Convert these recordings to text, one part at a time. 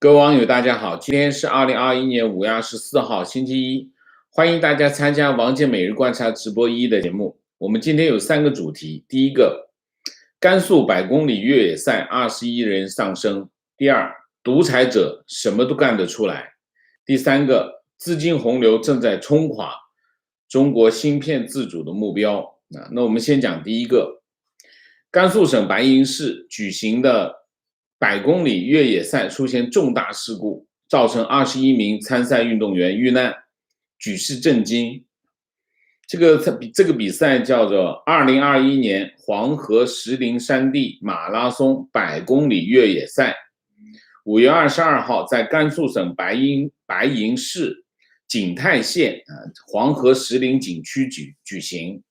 各位网友，大家好，今天是2021年5月24号，星期一，欢迎大家参加王健每日观察直播1的节目。我们今天有3个主题：第一个，甘肃100公里越野赛21人丧生；第二，独裁者什么都干得出来；第三个，资金洪流正在冲垮中国芯片自主的目标。那我们先讲第一个，甘肃省白银市举行的100公里越野赛出现重大事故，造成21名参赛运动员遇难，举世震惊。这个比赛叫做2021年黄河石林山地马拉松100公里越野赛，5月22号在甘肃省白银市景泰县黄河石林景区举行。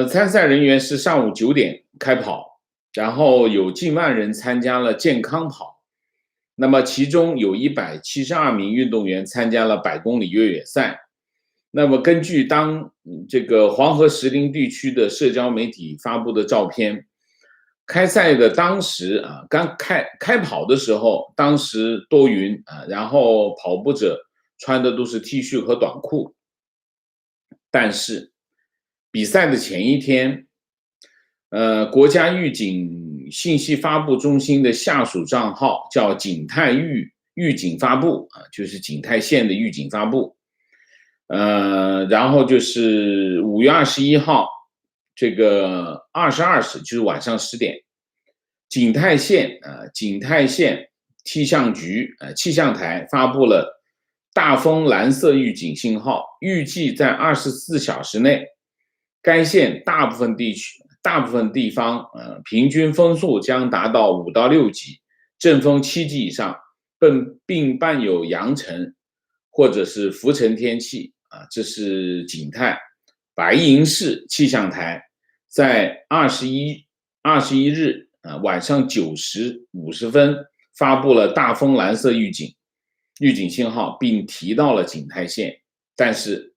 参赛人员是上午9点开跑，然后有近万人参加了健康跑，那么其中有172名运动员参加了100公里越野赛。那么根据这个黄河石林地区的社交媒体发布的照片，开赛的当时刚开跑的时候，当时多云然后跑步者穿的都是 T 恤和短裤，但是比赛的前一天，国家预警信息发布中心的下属账号叫景泰预警发布就是景泰县的预警发布。然后就是5月21号，这个22时，就是晚上10点，景泰县气象局气象台发布了大风蓝色预警信号，预计在24小时内，该县大部分地方平均风速将达到5到6级，阵风7级以上，并伴有扬尘或者是浮尘天气这是景泰白银市气象台在21日晚上9时50分发布了大风蓝色预警信号，并提到了景泰县。但是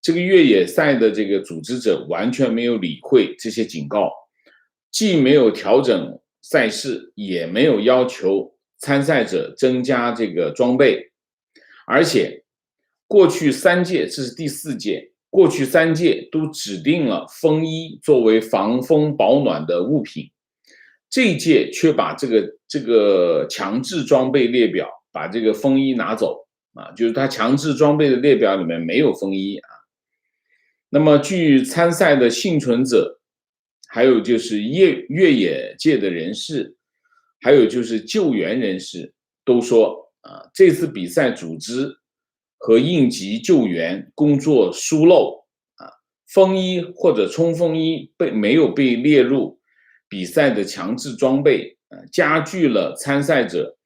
这个越野赛的这个组织者完全没有理会这些警告，既没有调整赛事，也没有要求参赛者增加这个装备，而且过去3届，这是第4届，过去3届都指定了风衣作为防风保暖的物品，这一届却把这个强制装备列表把这个风衣拿走就是它强制装备的列表里面没有风衣那么据参赛的幸存者，还有就是越野界的人士，还有就是救援人士都说这次比赛组织和应急救援工作疏漏风衣或者冲锋衣没有被列入比赛的强制装备加剧了参赛者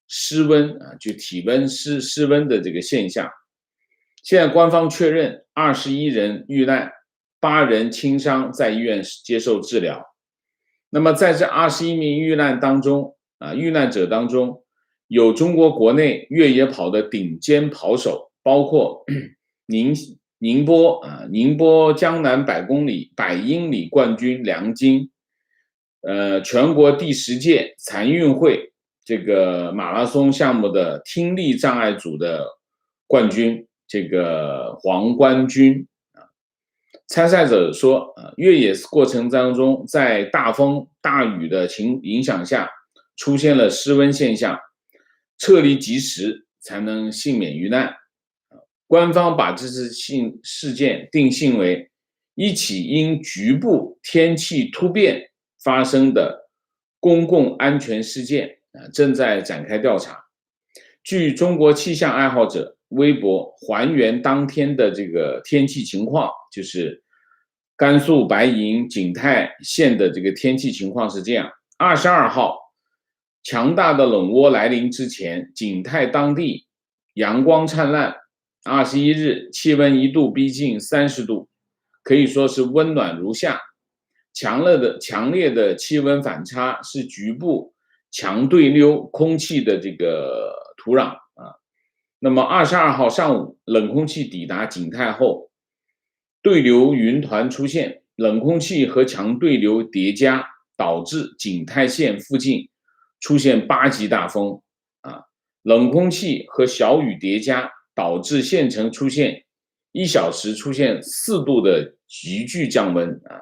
失温就体温失温的这个现象。现在官方确认21人遇难，8人轻伤在医院接受治疗。那么在这21名遇难者当中，有中国国内越野跑的顶尖跑手，包括宁波江南100英里冠军梁晶，全国第10届残运会这个马拉松项目的听力障碍组的冠军，这个黄冠军参赛者说越野过程当中，在大风大雨的影响下出现了失温现象，撤离及时才能幸免于难。官方把这次事件定性为一起因局部天气突变发生的公共安全事件正在展开调查。据中国气象爱好者微博还原当天的这个天气情况，就是甘肃白银景泰县的这个天气情况是这样：22号，强大的冷涡来临之前，景泰当地阳光灿烂，21日气温一度逼近30度，可以说是温暖如夏。强烈的气温反差是局部强对流空气的这个土壤那么22号上午，冷空气抵达景泰后，对流云团出现，冷空气和强对流叠加，导致景泰县附近出现8级大风冷空气和小雨叠加，导致县城出现1小时出现4度的急剧降温啊。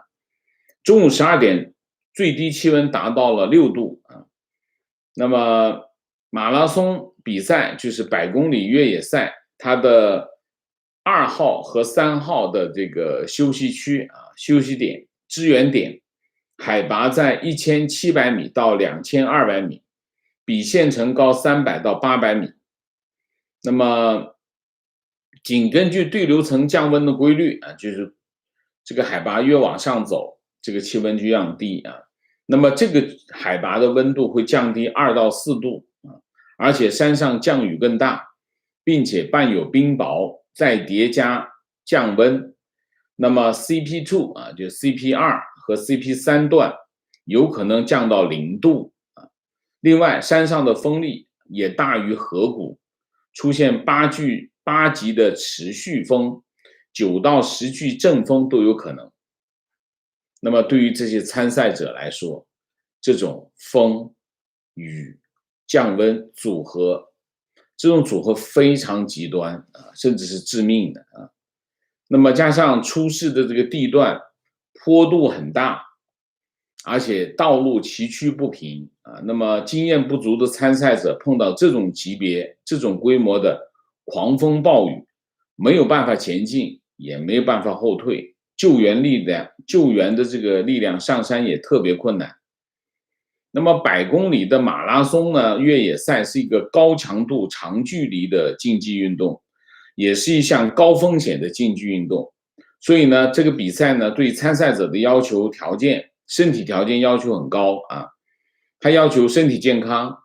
中午12点最低气温达到了6度啊。那么马拉松比赛就是100公里越野赛，它的2号和3号的这个休息区啊、休息点、支援点，海拔在1700米到2200米，比县城高300到800米。那么，仅根据对流层降温的规律啊，就是这个海拔越往上走，这个气温就越低啊。那么这个海拔的温度会降低2到4度啊，而且山上降雨更大，并且伴有冰雹，再叠加降温。那么 CP2 啊，就 CP2 和 CP3 段有可能降到0度啊。另外，山上的风力也大于河谷，出现8级的持续风，9到10级阵风都有可能。那么对于这些参赛者来说，这种风、雨、降温组合，这种组合非常极端啊，甚至是致命的啊。那么加上出事的这个地段坡度很大，而且道路崎岖不平啊，那么经验不足的参赛者碰到这种级别、这种规模的狂风暴雨，没有办法前进，也没有办法后退，救援的这个力量上山也特别困难。那么100公里的马拉松呢，越野赛是一个高强度、长距离的竞技运动，也是一项高风险的竞技运动。所以呢，这个比赛呢，对参赛者的身体条件要求很高啊。它要求身体健康，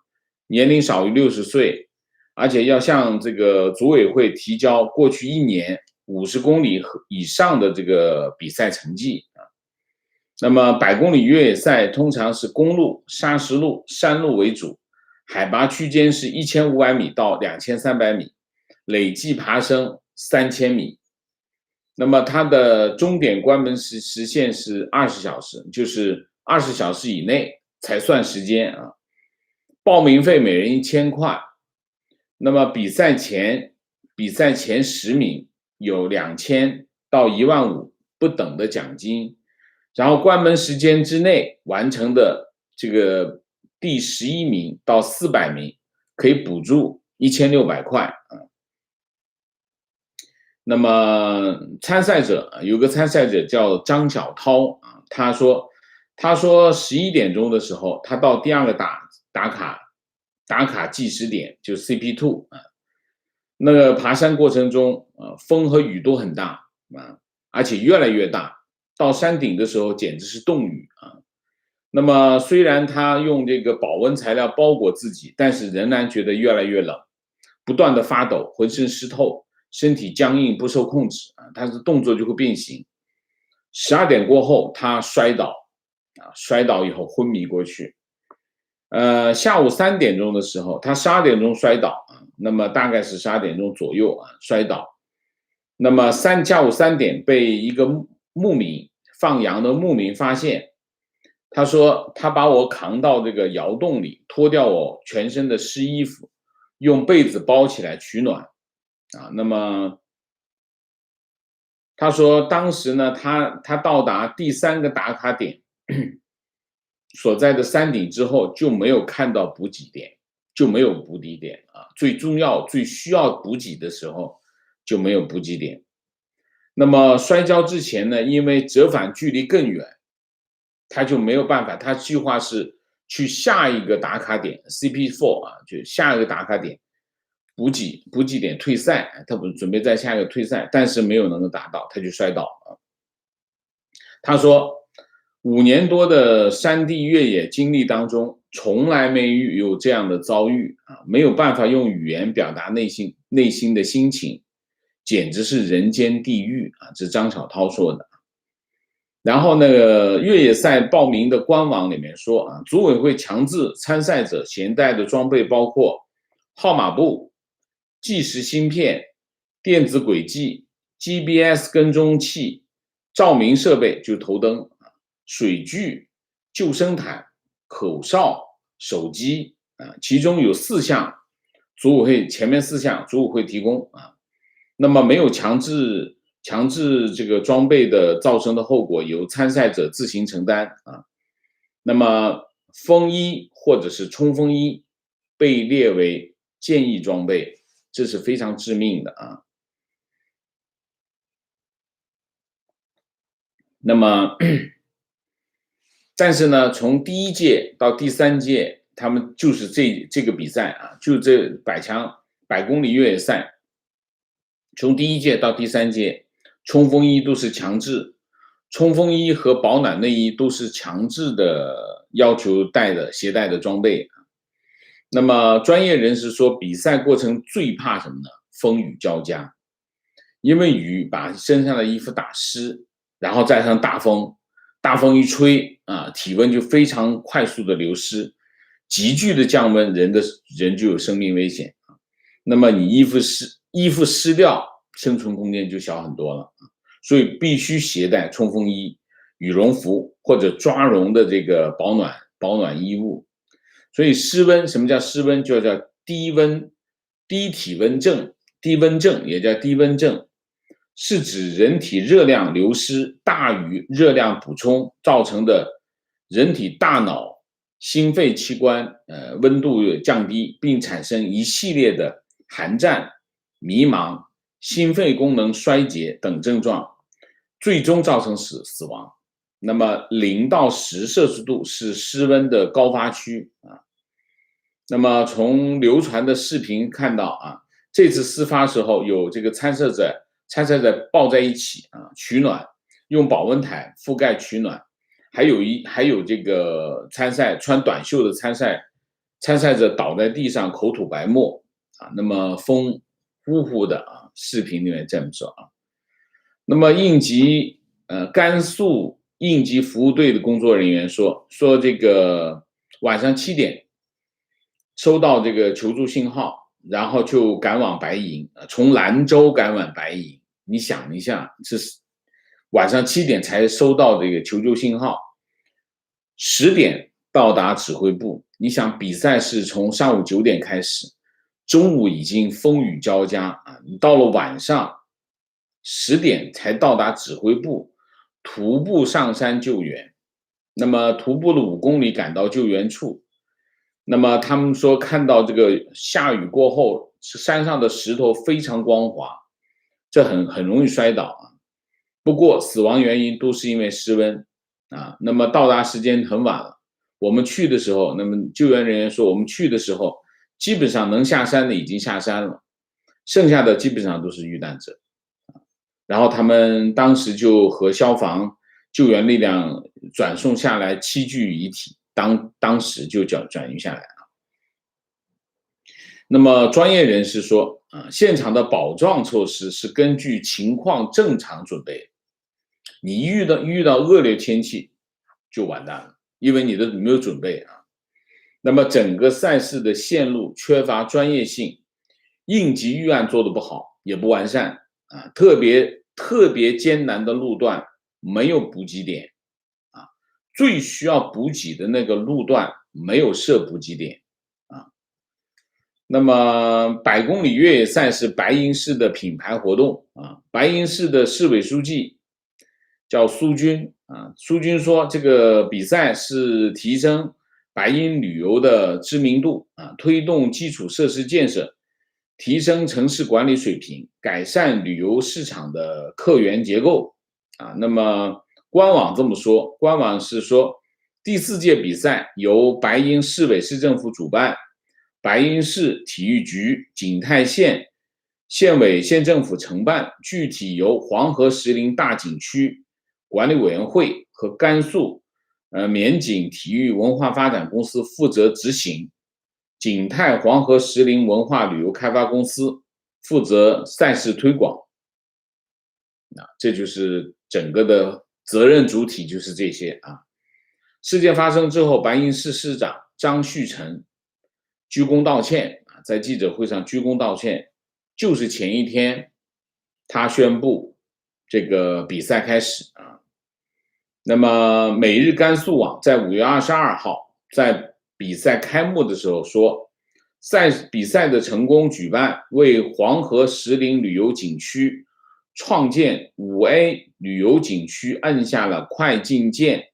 年龄少于60岁，而且要向这个组委会提交过去1年50公里以上的这个比赛成绩啊。那么100公里越野赛通常是公路、砂石路、山路为主，海拔区间是1500米到2300米，累计爬升3000米。那么它的终点关门时限是20小时，就是20小时以内才算时间啊。报名费每人1000块。那么比赛前10名有2000到15000不等的奖金，然后关门时间之内完成的这个第11名到400名可以补助1600块啊。那么有个参赛者叫张小涛啊，他说11点钟的时候，他到第2个打卡计时点，就 CP2 啊。那个爬山过程中风和雨都很大啊，而且越来越大，到山顶的时候简直是冻雨啊。那么虽然他用这个保温材料包裹自己，但是仍然觉得越来越冷，不断的发抖，浑身湿透，身体僵硬不受控制啊，他的动作就会变形。12点过后，他摔倒以后昏迷过去。下午3点钟的时候，他12点钟摔倒啊，那么大概是12点钟左右啊摔倒。那么下午3点被一个放羊的牧民发现，他说他把我扛到这个窑洞里，脱掉我全身的湿衣服，用被子包起来取暖啊。那么他说当时呢，他到达第3个打卡点所在的山顶之后，就没有看到补给点，就没有补给点啊。最重要、最需要补给的时候就没有补给点。那么摔跤之前呢，因为折返距离更远，他就没有办法。他计划是去下一个打卡点 CP4 啊，就下一个打卡点补给点退赛，他不准备在下一个退赛，但是没有能够达到，他就摔倒了。他说5年多的山地越野经历当中，从来没有这样的遭遇啊，没有办法用语言表达内心的心情，简直是人间地狱啊！这是张小涛说的。然后那个越野赛报名的官网里面说啊，组委会强制参赛者携带的装备包括号码布、计时芯片、电子轨迹、GPS 跟踪器、照明设备就头灯、水具、救生毯、口哨、手机啊，其中有4项组委会前面4项组委会提供啊。那么没有强制这个装备的造成的后果由参赛者自行承担啊。那么风衣或者是冲锋衣被列为建议装备，这是非常致命的啊。那么但是呢，从第1届到第3届，他们就是这个比赛啊，就这100公里越野赛，从第1届到第3届，冲锋衣都是强制，冲锋衣和保暖内衣都是强制的要求携带的装备。那么专业人士说，比赛过程最怕什么呢？风雨交加，因为雨把身上的衣服打湿，然后再上大风，大风一吹啊，体温就非常快速的流失，急剧的降温，人就有生命危险啊。那么你衣服湿掉，生存空间就小很多了啊。所以必须携带冲锋衣、羽绒服或者抓绒的这个保暖衣物。所以湿温，什么叫湿温？就叫低体温症，低温症也叫低温症，是指人体热量流失大于热量补充造成的人体大脑、心肺器官温度降低，并产生一系列的寒战、迷茫、心肺功能衰竭等症状，最终造成死亡。那么0到10摄氏度是湿温的高发区啊。那么从流传的视频看到啊，这次事发时候有这个参赛者抱在一起啊取暖，用保温毯覆盖取暖，还有这个穿短袖的参赛者倒在地上口吐白沫啊。那么风呼呼的啊，视频里面这么说啊。那么甘肃应急服务队的工作人员说这个晚上7点收到这个求助信号，然后就赶往白银，从兰州赶往白银。你想一下，这是晚上7点才收到这个求救信号，10点到达指挥部。你想比赛是从上午9点开始，中午已经风雨交加啊，你到了晚上10点才到达指挥部，徒步上山救援。那么徒步了5公里赶到救援处，那么他们说看到这个下雨过后，山上的石头非常光滑，这很容易摔倒啊。不过死亡原因都是因为失温啊。那么到达时间很晚了，我们去的时候，那么救援人员说我们去的时候，基本上能下山的已经下山了，剩下的基本上都是遇难者。然后他们当时就和消防救援力量转送下来7具遗体，当时就转运下来了。那么专业人士说啊，现场的保障措施是根据情况正常准备，你遇到恶劣天气就完蛋了，因为你没有准备啊。那么整个赛事的线路缺乏专业性，应急预案做得不好，也不完善啊，特别艰难的路段没有补给点啊，最需要补给的那个路段没有设补给点啊。那么100公里越野赛是白银市的品牌活动啊，白银市的市委书记叫苏军啊，苏军说这个比赛是提升白银旅游的知名度啊，推动基础设施建设，提升城市管理水平，改善旅游市场的客源结构啊。那么官网这么说，官网是说第4届比赛由白银市委市政府主办，白银市体育局、景泰县县委县政府承办，具体由黄河石林大景区管理委员会和甘肃缅景体育文化发展公司负责执行，景泰黄河石林文化旅游开发公司负责赛事推广。这就是整个的责任主体就是这些啊。事件发生之后，白银市市长张旭成鞠躬道歉啊，在记者会上鞠躬道歉，就是前一天他宣布这个比赛开始啊。那么每日甘肃网在5月22号在比赛开幕的时候说，比赛的成功举办，为黄河石林旅游景区创建5A 旅游景区按下了快进键。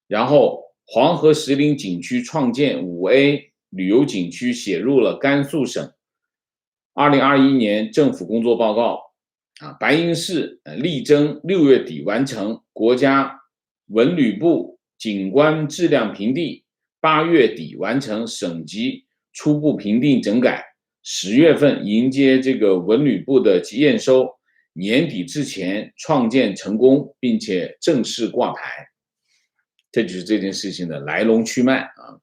然后黄河石林景区创建5A 旅游景区写入了甘肃省2021年政府工作报告。白银市力争6月底完成国家文旅部景观质量评定，8月底完成省级初步评定整改，10月份迎接这个文旅部的验收，年底之前创建成功，并且正式挂牌。这就是这件事情的来龙去脉啊！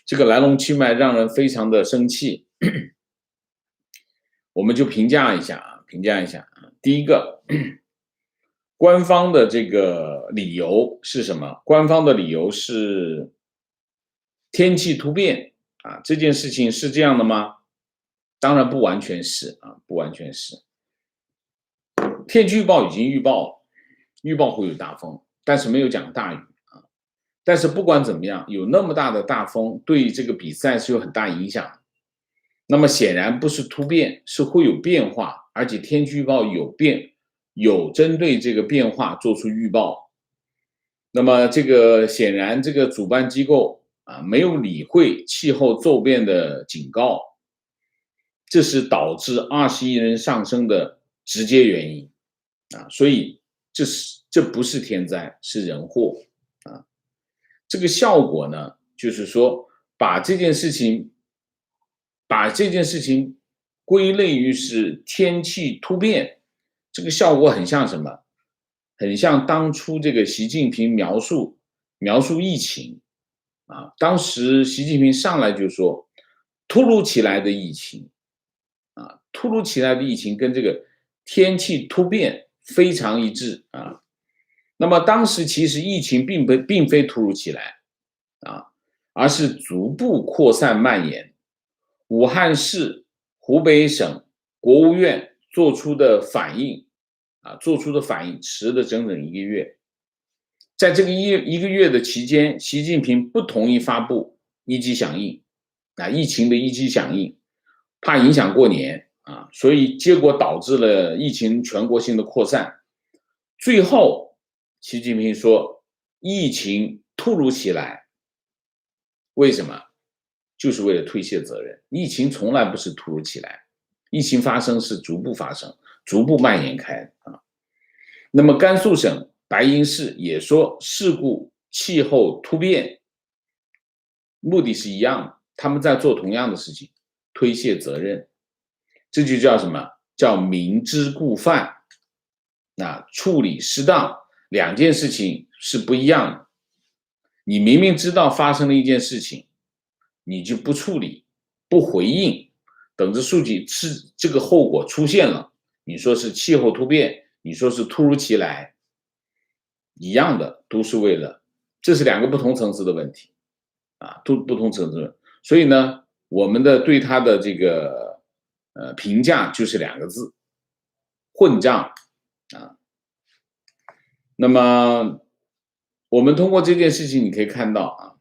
这个来龙去脉让人非常的生气。我们就评价一下啊。第一个，官方的这个理由是什么？官方的理由是天气突变啊，这件事情是这样的吗？当然不完全是啊，不完全是。天气预报已经预报了，预报会有大风，但是没有讲大雨啊。但是不管怎么样，有那么大的大风，对这个比赛是有很大影响的。那么显然不是突变，是会有变化，而且天气预报有针对这个变化做出预报。那么这个显然这个主办机构没有理会气候骤变的警告，这是导致21人丧生的直接原因所以这不是天灾，是人祸这个效果呢，就是说把这件事情归类于是天气突变，这个效果很像什么？很像当初这个习近平描述疫情当时习近平上来就说，突如其来的疫情跟这个天气突变非常一致那么当时其实疫情并非突如其来而是逐步扩散蔓延。武汉市、湖北省国务院做出的反应迟了整整1个月。在这个一个月的期间，习近平不同意发布一级响应疫情的一级响应，怕影响过年所以结果导致了疫情全国性的扩散。最后习近平说疫情突如其来，为什么？就是为了推卸责任。疫情从来不是突如其来，疫情发生是逐步发生，逐步蔓延开那么甘肃省白银市也说事故气候突变，目的是一样的，他们在做同样的事情，推卸责任。这就叫什么？叫明知故犯处理失当，两件事情是不一样的。你明明知道发生了一件事情，你就不处理、不回应，等着这个后果出现了，你说是气候突变，你说是突如其来，一样的，都是为了，这是2个不同层次的问题都不同层次。所以呢，我们对他的这个评价就是2个字：混账那么我们通过这件事情，你可以看到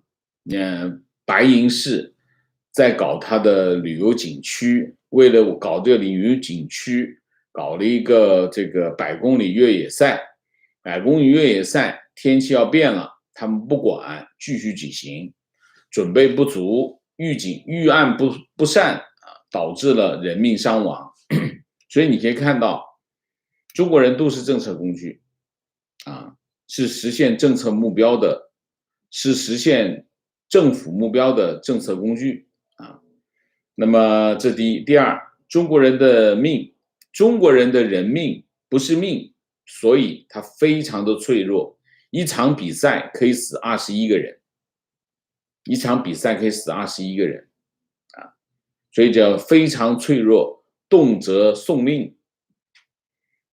白银市在搞它的旅游景区，为了搞这个旅游景区，搞了一个这个100公里越野赛。100公里越野赛天气要变了，他们不管，继续举行，准备不足，预案不善导致了人命伤亡。所以你可以看到，中国人都是政策工具是实现政策目标的，是实现政府目标的政策工具那么这第一。第二，中国人的人命不是命，所以它非常的脆弱。一场比赛可以死21个人，所以叫非常脆弱，动辄送命。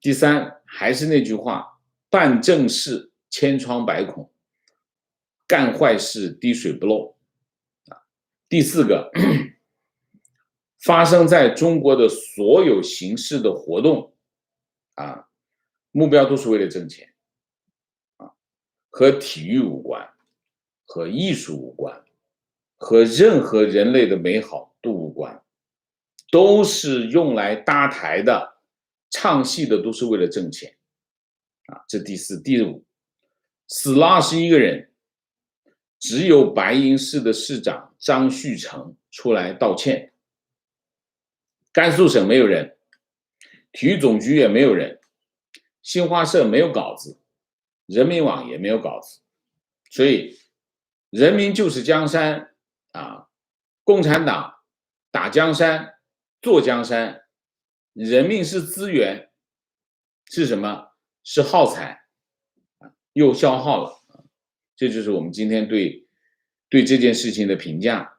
第三，还是那句话，办正事千疮百孔，干坏事滴水不漏第四个，发生在中国的所有形式的活动目标都是为了挣钱和体育无关，和艺术无关，和任何人类的美好动物馆，都是用来搭台的，唱戏的都是为了挣钱啊。这第四。第五，死了21个人，只有白银市的市长张旭成出来道歉，甘肃省没有人，体育总局也没有人，新华社没有稿子，人民网也没有稿子。所以人民就是江山啊，共产党打江山做江山，人民是资源，是什么？是耗材，又消耗了。这就是我们今天对这件事情的评价。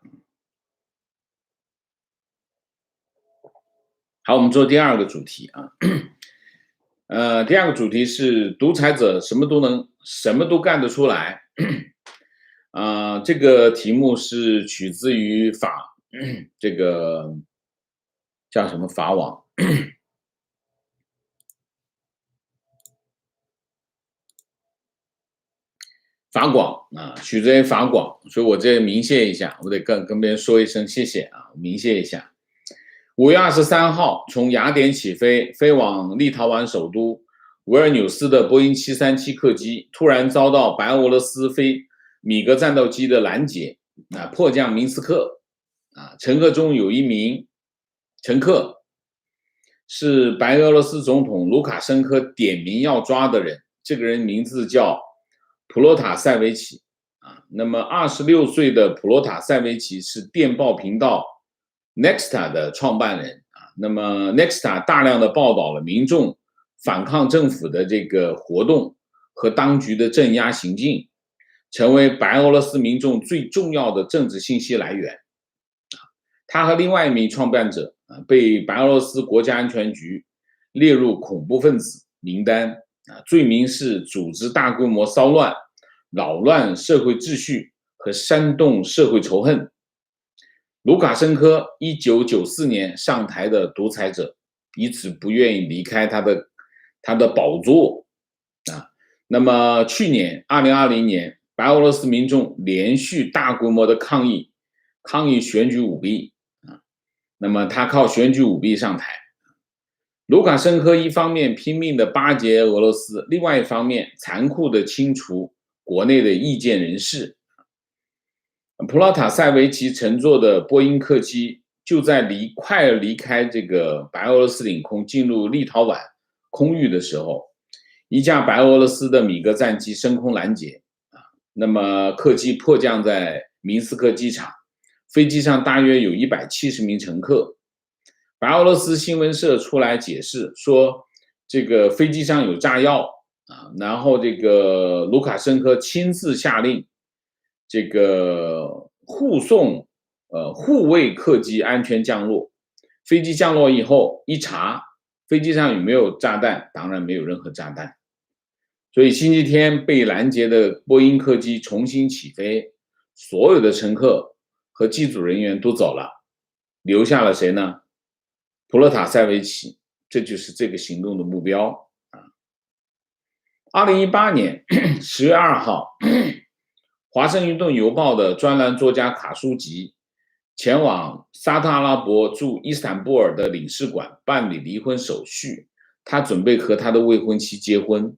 好，我们做第二个主题啊。第二个主题是独裁者什么都干得出来。这个题目是取自于这个叫什么法网。法广啊，取自于法广，所以我这鸣谢一下，我得跟别人说一声谢谢啊，鸣谢一下。5月23号从雅典起飞，飞往立陶宛首都维尔纽斯的波音737客机突然遭到白俄罗斯米格战斗机的拦截，迫降明斯克。乘客中有一名乘客是白俄罗斯总统卢卡申科点名要抓的人，这个人名字叫普罗塔塞维奇。那么26岁的普罗塔塞维奇是电报频道 Nexta 的创办人。那么 Nexta 大量的报道了民众反抗政府的这个活动和当局的镇压行径，成为白俄罗斯民众最重要的政治信息来源。他和另外一名创办者被白俄罗斯国家安全局列入恐怖分子名单，罪名是组织大规模骚乱、扰乱社会秩序和煽动社会仇恨。卢卡申科1994年上台的独裁者，一直不愿意离开他的宝座。那么去年2020年，白俄罗斯民众连续大规模的抗议选举舞弊。那么他靠选举舞弊上台。卢卡申科一方面拼命的巴结俄罗斯，另外一方面残酷的清除国内的意见人士。普罗塔塞维奇乘坐的波音客机就在快离开这个白俄罗斯领空进入立陶宛空域的时候，一架白俄罗斯的米格战机升空拦截。那么客机迫降在明斯克机场，飞机上大约有170名乘客。白俄罗斯新闻社出来解释说，这个飞机上有炸药然后这个卢卡申科亲自下令这个护卫客机安全降落。飞机降落以后一查，飞机上有没有炸弹？当然没有任何炸弹。所以星期天被拦截的波音客机重新起飞，所有的乘客和机组人员都走了，留下了谁呢？普罗塔塞维奇。这就是这个行动的目标。2018年10月2号，华盛顿邮报的专栏作家卡舒吉前往沙特阿拉伯驻伊斯坦布尔的领事馆办理离婚手续，他准备和他的未婚妻结婚。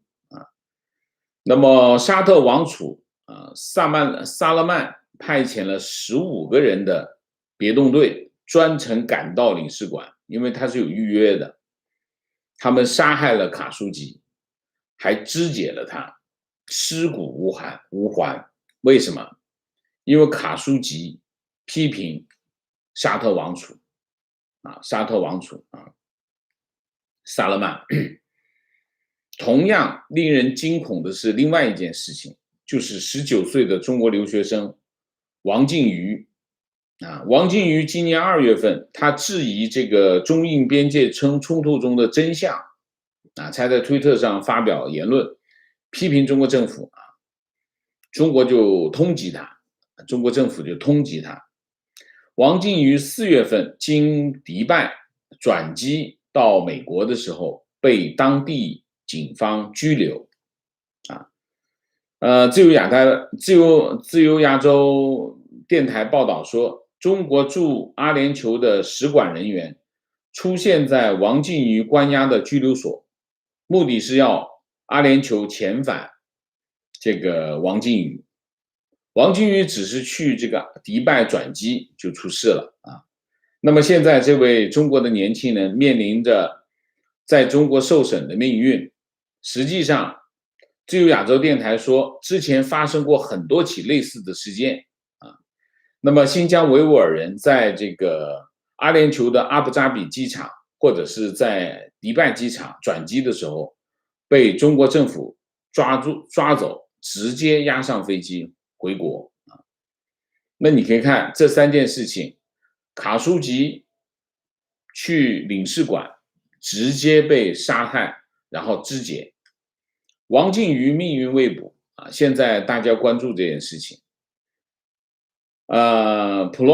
那么沙特王储萨勒曼派遣了15个人的别动队专程赶到领事馆，因为他是有预约的。他们杀害了卡舒吉，还肢解了他，尸骨无还。为什么？因为卡舒吉批评沙特王储萨勒曼。同样令人惊恐的是另外一件事情，就是19岁的中国留学生王靖瑜。王靖瑜今年2月份，他质疑这个中印边界冲突中的真相，才在推特上发表言论，批评中国政府。中国就通缉他，中国政府就通缉他。王靖瑜4月份经迪拜转机到美国的时候，被当地警方拘留。自由亚洲电台报道说，中国驻阿联酋的使馆人员出现在王靖宇关押的拘留所，目的是要阿联酋遣返这个王靖宇。王靖宇只是去这个迪拜转机就出事了啊。那么现在这位中国的年轻人面临着在中国受审的命运。实际上，自由亚洲电台说，之前发生过很多起类似的事件啊。那么新疆维吾尔人在这个阿联酋的阿布扎比机场或者是在迪拜机场转机的时候，被中国政府抓走，直接押上飞机回国啊。那你可以看这3件事情，卡舒吉去领事馆直接被杀害，然后肢解。王靖宇命运未卜啊，现在大家关注这件事情。普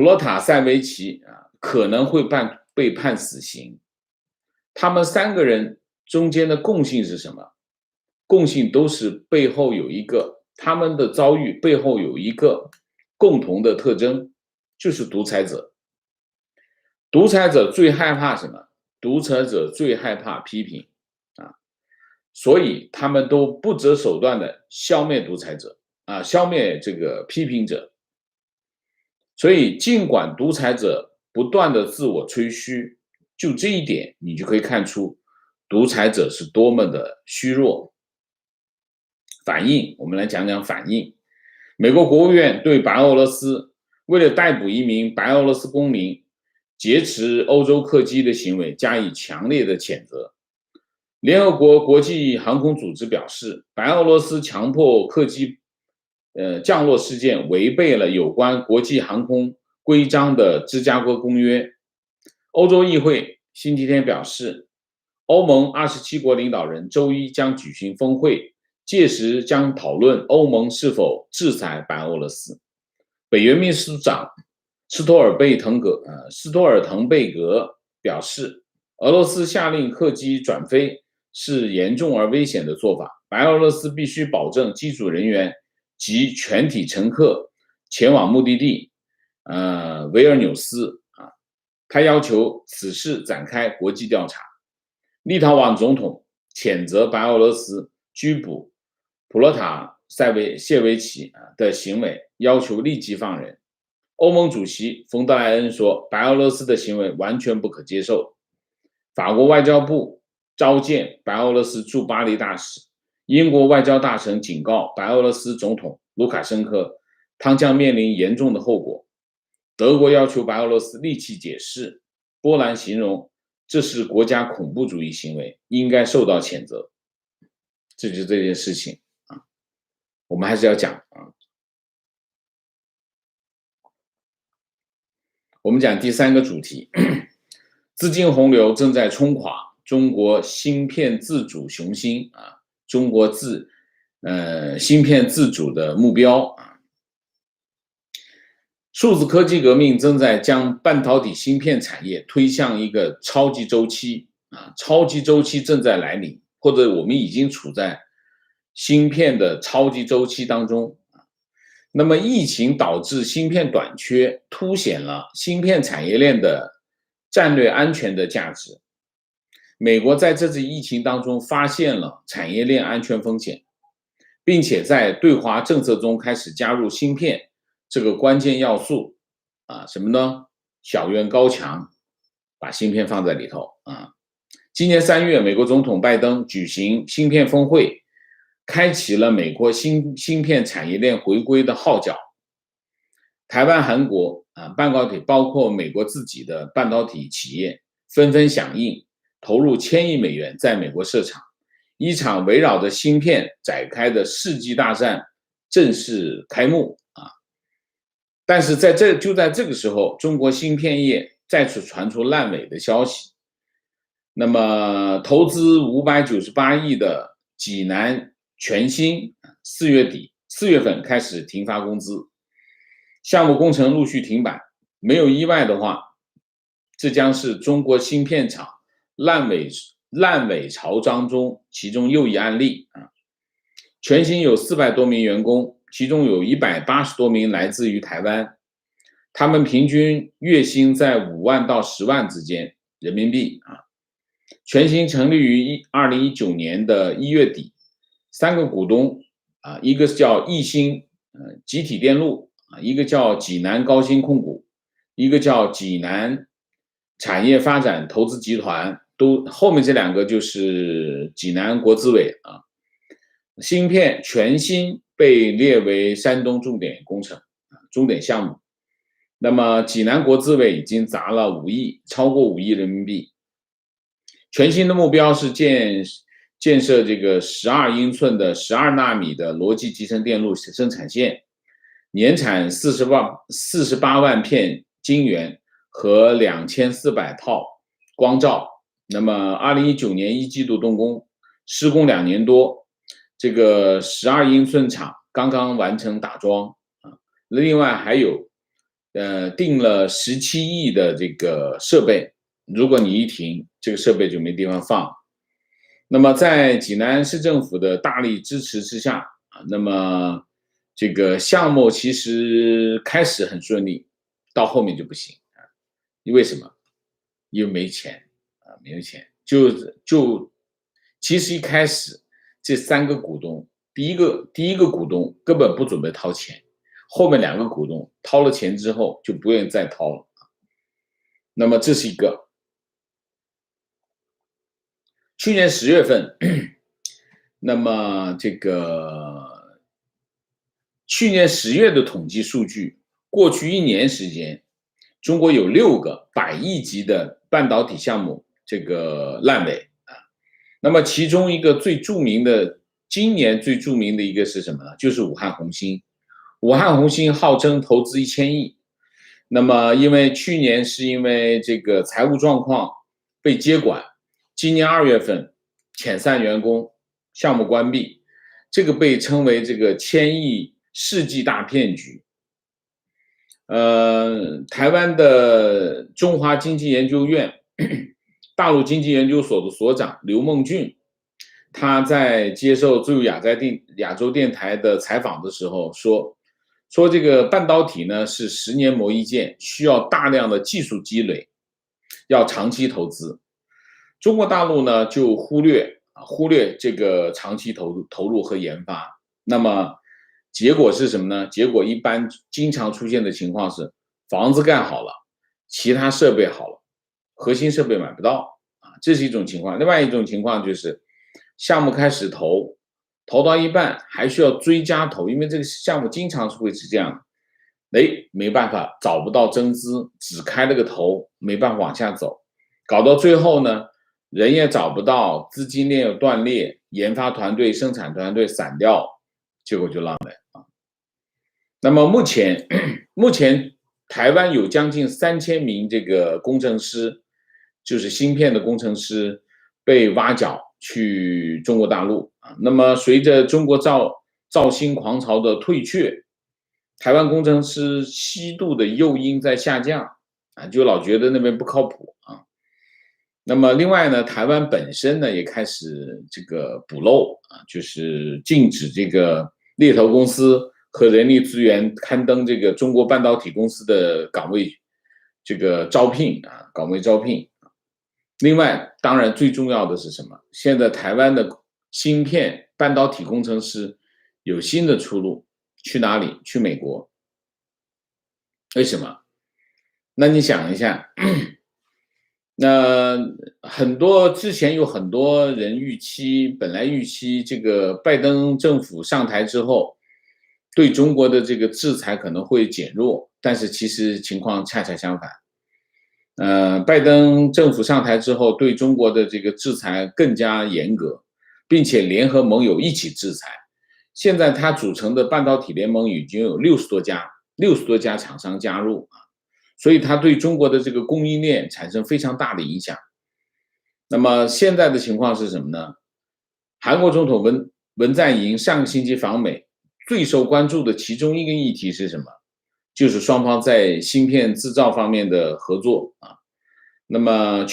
罗塔塞维奇啊可能会被判死刑。他们3个人中间的共性是什么？共性都是背后有一个，他们的遭遇背后有一个共同的特征，就是独裁者。独裁者最害怕什么？独裁者最害怕批评啊，所以他们都不择手段的消灭独裁者啊，消灭这个批评者。所以尽管独裁者不断的自我吹嘘，就这一点你就可以看出独裁者是多么的虚弱。反应，我们来讲讲反应。美国国务院对白俄罗斯为了逮捕一名白俄罗斯公民劫持欧洲客机的行为加以强烈的谴责。联合国国际航空组织表示，白俄罗斯强迫客机降落事件违背了有关国际航空规章的芝加哥公约。欧洲议会星期天表示，欧盟27国领导人周一将举行峰会，届时将讨论欧盟是否制裁白俄罗斯。北约秘书长斯托尔滕贝格表示，俄罗斯下令客机转飞是严重而危险的做法，白俄罗斯必须保证机组人员及全体乘客前往目的地维尔纽斯啊。他要求此事展开国际调查。立陶宛总统谴责白俄罗斯拘捕普罗塔谢维奇的行为，要求立即放人。欧盟主席冯德莱恩说，白俄罗斯的行为完全不可接受。法国外交部召见白俄罗斯驻巴黎大使，英国外交大臣警告白俄罗斯总统卢卡申科，他将面临严重的后果。德国要求白俄罗斯立即解释，波兰形容这是国家恐怖主义行为，应该受到谴责。这就是这件事情啊，我们还是要讲啊。我们讲第3个主题，资金洪流正在冲垮中国芯片自主雄心啊，中国芯片自主的目标啊。数字科技革命正在将半导体芯片产业推向一个超级周期啊，超级周期正在来临，或者我们已经处在芯片的超级周期当中。那么疫情导致芯片短缺，凸显了芯片产业链的战略安全的价值。美国在这次疫情当中发现了产业链安全风险，并且在对华政策中开始加入芯片这个关键要素啊，什么呢？小院高墙，把芯片放在里头啊。今年3月，美国总统拜登举行芯片峰会，开启了美国芯片产业链回归的号角。台湾、韩国半导体包括美国自己的半导体企业纷纷响应，投入1000亿美元在美国设厂，一场围绕着芯片展开的世纪大战正式开幕啊！但是就在这个时候，中国芯片业再次传出烂尾的消息。那么投资598亿的济南全芯4月份开始停发工资，项目工程陆续停摆。没有意外的话，这将是中国芯片厂烂尾潮当中其中又一案例啊。全芯有400多名员工，其中有180多名来自于台湾。他们平均月薪在5万到10万之间人民币啊。全新成立于2019年的1月底，3个股东啊，一个叫易鑫集体电路啊，一个叫济南高新控股，一个叫济南产业发展投资集团，后面这2个就是济南国资委啊。芯片全新被列为山东重点工程重点项目。那么济南国资委已经砸了5亿，超过5亿人民币。全新的目标是建设这个12英寸的12纳米的逻辑集成电路生产线，年产48万片晶圆和2400套光罩。那么2019年1季度动工，施工2年多，这个12英寸厂刚刚完成打桩啊。另外还有定了17亿的这个设备，如果你一停，这个设备就没地方放。那么在济南市政府的大力支持之下啊，那么这个项目其实开始很顺利，到后面就不行啊。为什么？因为没钱啊，没有钱。其实一开始这3个股东，第一个股东根本不准备掏钱，后面2个股东掏了钱之后就不愿意再掏了。那么这是一个。去年10月份，那么这个去年10月的统计数据，过去1年时间，中国有6个100亿级的半导体项目这个烂尾啊。那么其中一个今年最著名的一个是什么呢？就是武汉红星。武汉红星号称投资1000亿，那么去年是因为这个财务状况被接管，今年2月份遣散员工，项目关闭，这个被称为这个1000亿世纪大骗局。台湾的中华经济研究院大陆经济研究所的所长刘梦俊，他在接受自由亚洲电台的采访的时候说这个半导体呢是10年磨一剑，需要大量的技术积累，要长期投资。中国大陆呢就忽略这个长期投入和研发。那么结果是什么呢？结果一般经常出现的情况是，房子盖好了，其他设备好了，核心设备买不到啊，这是一种情况。另外一种情况就是项目开始投到一半还需要追加投，因为这个项目经常会是这样的，没办法，找不到增资，只开了个头，没办法往下走，搞到最后呢，人也找不到，资金链又断裂，研发团队、生产团队散掉，结果就浪了啊。那么目前台湾有将近3000名这个工程师，就是芯片的工程师被挖角去中国大陆啊。那么随着中国造芯狂潮的退却，台湾工程师吸度的诱因在下降啊，就老觉得那边不靠谱啊。那么另外呢，台湾本身呢也开始这个补漏啊，就是禁止这个猎头公司和人力资源刊登这个中国半导体公司的岗位这个招聘啊，岗位招聘。另外，当然最重要的是什么？现在台湾的芯片半导体工程师有新的出路，去哪里？去美国。为什么？那你想一下，那之前有很多人本来预期这个拜登政府上台之后，对中国的这个制裁可能会减弱，但是其实情况恰恰相反。拜登政府上台之后，对中国的这个制裁更加严格，并且联合盟友一起制裁。现在他组成的半导体联盟已经有60多家厂商加入啊，所以他对中国的这个供应链产生非常大的影响。那么现在的情况是什么呢？韩国总统文在寅上个星期访美，最受关注的其中一个议题是什么？就是双方在芯片制造方面的合作啊。那么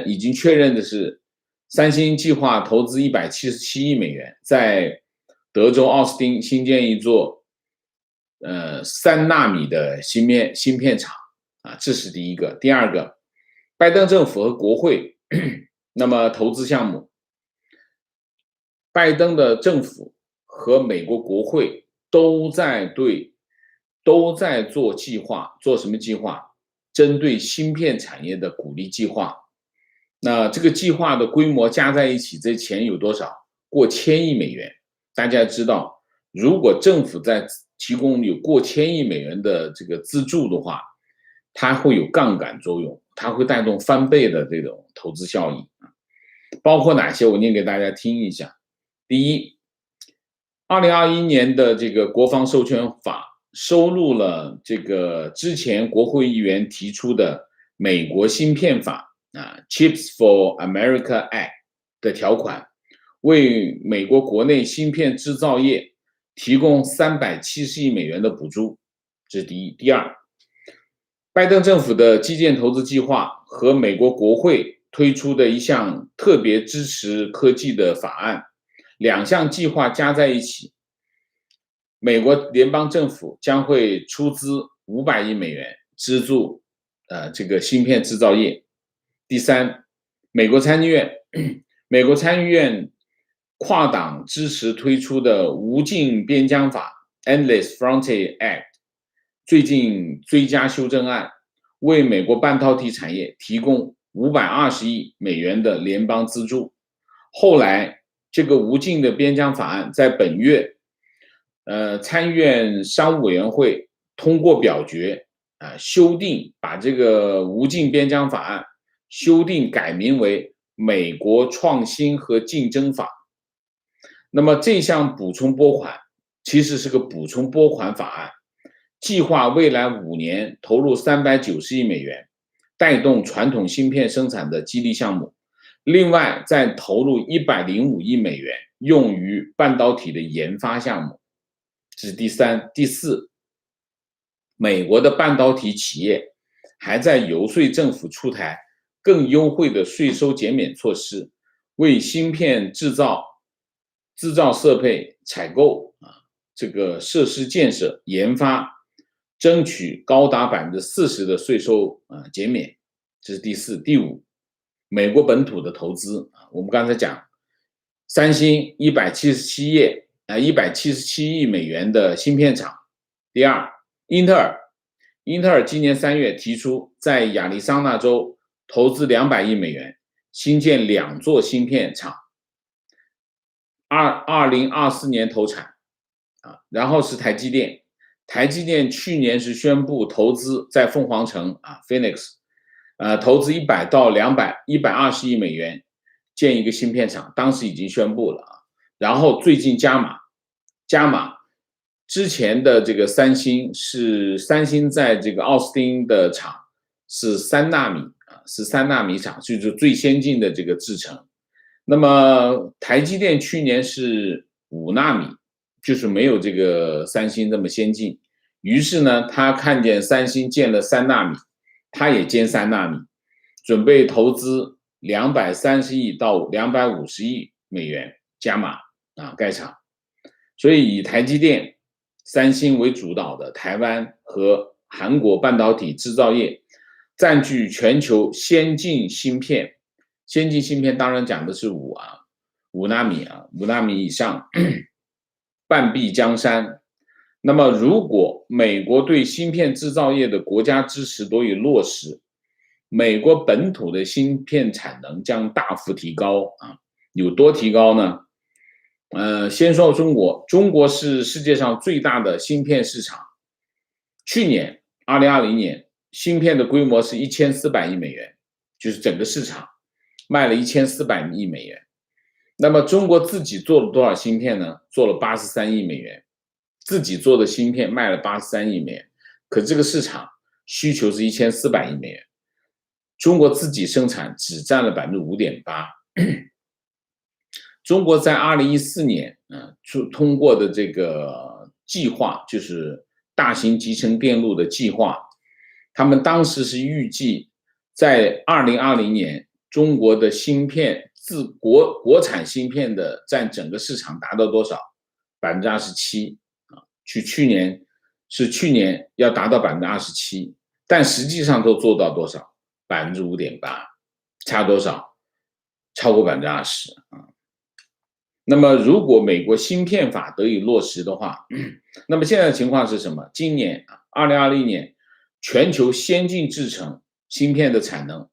已经确认的是，三星计划投资177亿美元，在德州奥斯汀新建一座3纳米的芯片厂啊，这是第一个。第二个，拜登政府和国会那么投资项目，拜登的政府和美国国会都在做计划，做什么计划？针对芯片产业的鼓励计划。那这个计划的规模加在一起，这钱有多少？过千亿美元。大家知道，如果政府在提供有过千亿美元的这个资助的话，它会有杠杆作用，它会带动翻倍的这种投资效应。包括哪些？我念给大家听一下。第一，2021年的这个国防授权法收录了这个之前国会议员提出的美国芯片法Chips for America Act 的条款，为美国国内芯片制造业提供370亿美元的补助，这是第一。第二，拜登政府的基建投资计划和美国国会推出的一项特别支持科技的法案，两项计划加在一起，美国联邦政府将会出资500亿美元资助这个芯片制造业。第三，美国参议院跨党支持推出的无尽边疆法 Endless Frontier Act 最近追加修正案，为美国半导体产业提供520亿美元的联邦资助。后来这个无尽的边疆法案在本月参议院商务委员会通过表决修订，把这个无尽边疆法案修订改名为美国创新和竞争法。那么这项补充拨款其实是个补充拨款法案，计划未来5年投入390亿美元，带动传统芯片生产的激励项目，另外再投入105亿美元用于半导体的研发项目。这是第三。第四，美国的半导体企业还在游说政府出台更优惠的税收减免措施，为芯片制造设备采购这个设施建设研发争取高达40%的税收减免。这是第四。第五，美国本土的投资我们刚才讲三星177亿美元的芯片厂。第二，英特尔今年3月提出在亚利桑那州投资200亿美元新建2座芯片厂，2024年投产然后是台积电去年是宣布投资在凤凰城Phoenix投资100到120亿美元建一个芯片厂，当时已经宣布了然后最近加码，之前的这个三星在这个奥斯汀的厂是3纳米厂，就是最先进的这个制程。那么台积电去年是5纳米，就是没有这个三星这么先进。于是呢，他看见三星建了3纳米，他也建3纳米，准备投资230亿到250亿美元加码盖厂。所以以台积电、三星为主导的台湾和韩国半导体制造业占据全球先进芯片当然讲的是5纳米以上半壁江山。那么如果美国对芯片制造业的国家支持得以落实，美国本土的芯片产能将大幅提高有多提高呢？先说中国是世界上最大的芯片市场。去年2020年芯片的规模是1400亿美元，就是整个市场卖了1400亿美元。那么中国自己做了多少芯片呢？做了83亿美元，自己做的芯片卖了83亿美元，可这个市场需求是1400亿美元，中国自己生产只占了 5.8%。中国在2014年通过的这个计划，就是大型集成电路的计划，他们当时是预计在2020年中国的芯片国产芯片的占整个市场达到多少？27%去年是去年要达到27%，但实际上都做到多少？5.8%，差多少？超过20%啊。那么如果美国芯片法得以落实的话，那么现在的情况是什么？今年2021年，全球先进制程芯片的产能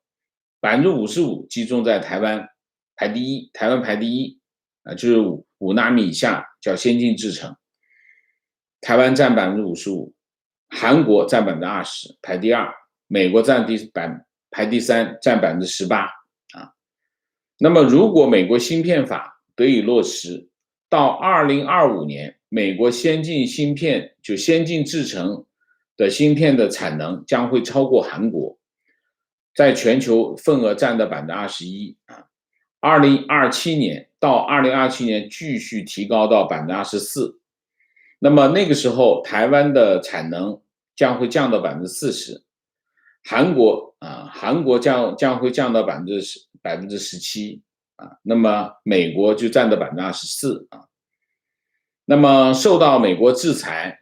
55%集中在台湾，排第一，台湾排第一，就是5纳米以下叫先进制程，台湾占55%，韩国占20%，排第二，美国排第三，占18%啊。那么如果美国芯片法得以落实，到2025年，美国先进芯片就先进制程的芯片的产能将会超过韩国，在全球份额占到21%啊。2027年到2027年继续提高到24%，那么那个时候台湾的产能将会降到40%，韩国将会降到17%啊，那么美国就占到24%啊。那么受到美国制裁，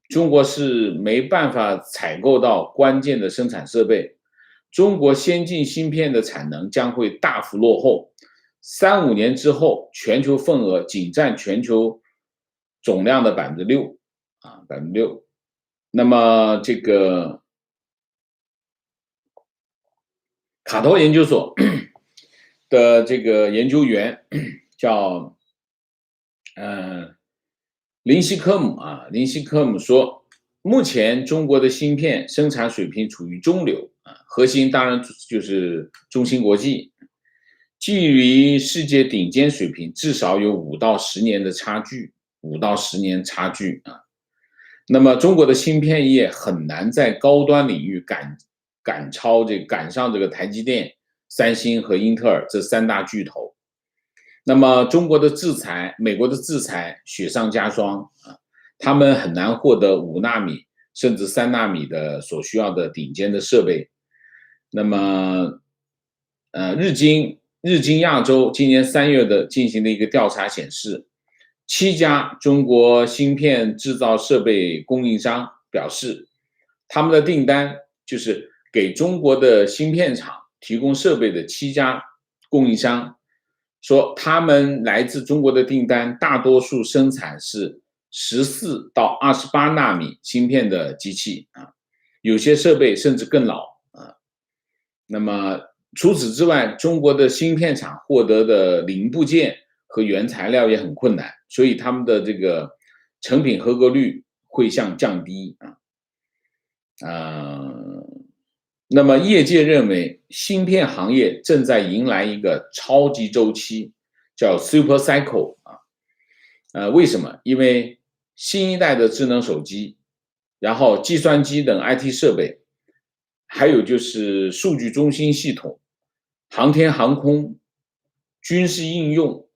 中国是没办法采购到关键的生产设备，中国先进芯片的产能将会大幅落后，3、5年之后，全球份额仅占全球总量的6%啊，6%。那么这个卡托研究所的这个研究员叫林西科姆说，目前中国的芯片生产水平处于中流啊，核心当然就是中芯国际，距离世界顶尖水平至少有5到10年的差距，5到10年差距啊。那么中国的芯片业很难在高端领域赶上这个台积电、三星和英特尔这3大巨头。那么中国的制裁，美国的制裁雪上加霜啊，他们很难获得5纳米甚至3纳米的所需要的顶尖的设备。那么，日经亚洲今年3月的进行的一个调查显示，7家中国芯片制造设备供应商表示，他们的订单就是给中国的芯片厂提供设备的7家供应商。说他们来自中国的订单大多数生产是14到28纳米芯片的机器啊，有些设备甚至更老啊。那么除此之外，中国的芯片厂获得的零部件和原材料也很困难，所以他们的这个成品合格率会降低啊。那么业界认为，芯片行业正在迎来一个超级周期，叫 Super Cycle 啊。为什么？因为新一代的智能手机，然后计算机等 IT 设备，还有就是数据中心系统、航天航空、军事应用，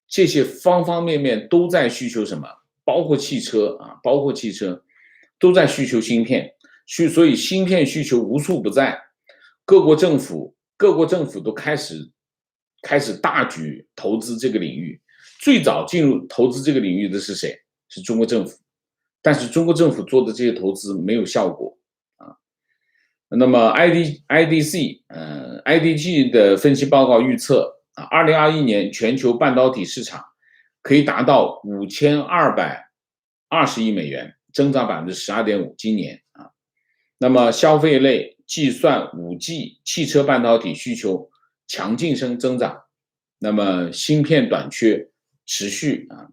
这些方方面面都在需求什么？包括汽车都在需求芯片。所以芯片需求无处不在，各国政府都开始大举投资这个领域。最早进入投资这个领域的是谁？是中国政府，但是中国政府做的这些投资没有效果啊。那么 IDC 的分析报告预测啊，2021年全球半导体市场可以达到5220亿美元，增长12.5%，今年啊。那么消费类、计算、5G、汽车半导体需求强劲增长，那么芯片短缺持续啊。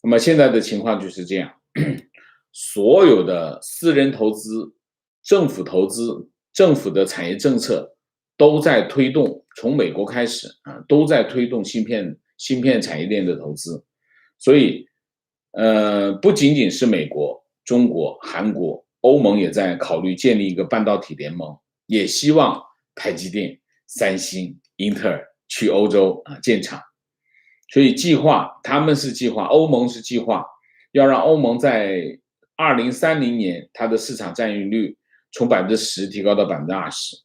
那么现在的情况就是这样，所有的私人投资、政府投资、政府的产业政策都在推动，从美国开始啊，都在推动芯片产业链的投资。所以，不仅仅是美国、中国、韩国。欧盟也在考虑建立一个半导体联盟，也希望台积电、三星、英特尔去欧洲建厂。所以他们是计划，欧盟是计划要让欧盟在2030年它的市场占有率从10%提高到20%，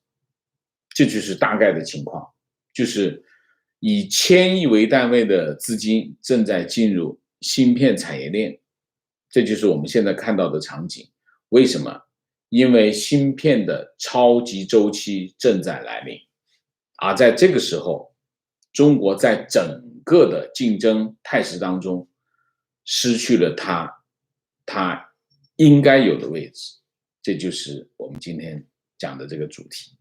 这就是大概的情况，就是以1000亿为单位的资金正在进入芯片产业链。这就是我们现在看到的场景。为什么？因为芯片的超级周期正在来临，而在这个时候，中国在整个的竞争态势当中失去了它应该有的位置。这就是我们今天讲的这个主题。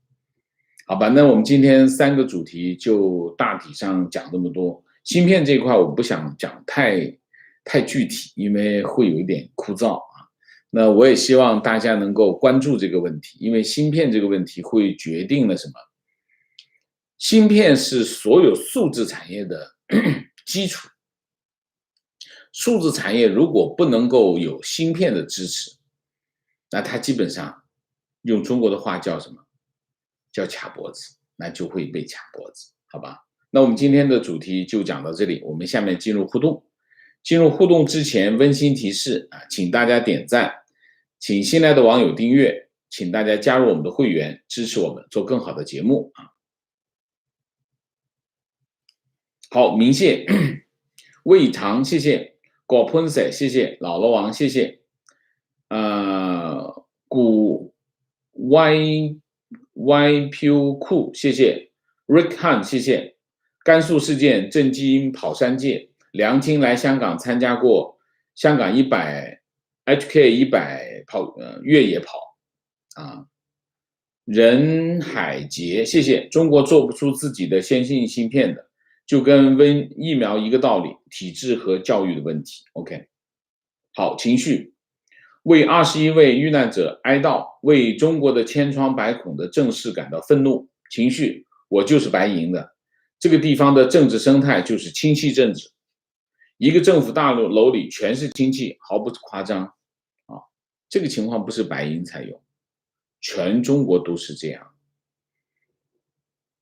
好吧，那我们今天3个主题就大体上讲这么多。芯片这一块我不想讲太具体，因为会有一点枯燥啊。那我也希望大家能够关注这个问题，因为芯片这个问题会决定了什么？芯片是所有数字产业的基础。数字产业如果不能够有芯片的支持，那它基本上用中国的话叫什么？叫卡脖子，那就会被卡脖子，好吧？那我们今天的主题就讲到这里，我们下面进入互动。进入互动之前，温馨提示啊，请大家点赞，请新来的网友订阅，请大家加入我们的会员，支持我们做更好的节目啊。好，明谢，魏唐，谢谢，果喷水，谢谢，老罗王，谢谢，古 YPU 酷，谢谢 Rick Han， 谢谢，甘肃事件郑基因跑山界，梁青来香港参加过香港100 HK100跑越野跑啊。任海杰，谢谢。中国做不出自己的先进芯片的，就跟瘟疫苗一个道理，体制和教育的问题。OK， 好，情绪，为21位遇难者哀悼，为中国的千疮百孔的正视感到愤怒。情绪，我就是白银的，这个地方的政治生态就是亲戚政治，一个政府大楼里全是亲戚，毫不夸张啊。这个情况不是白银才有。全中国都是这样，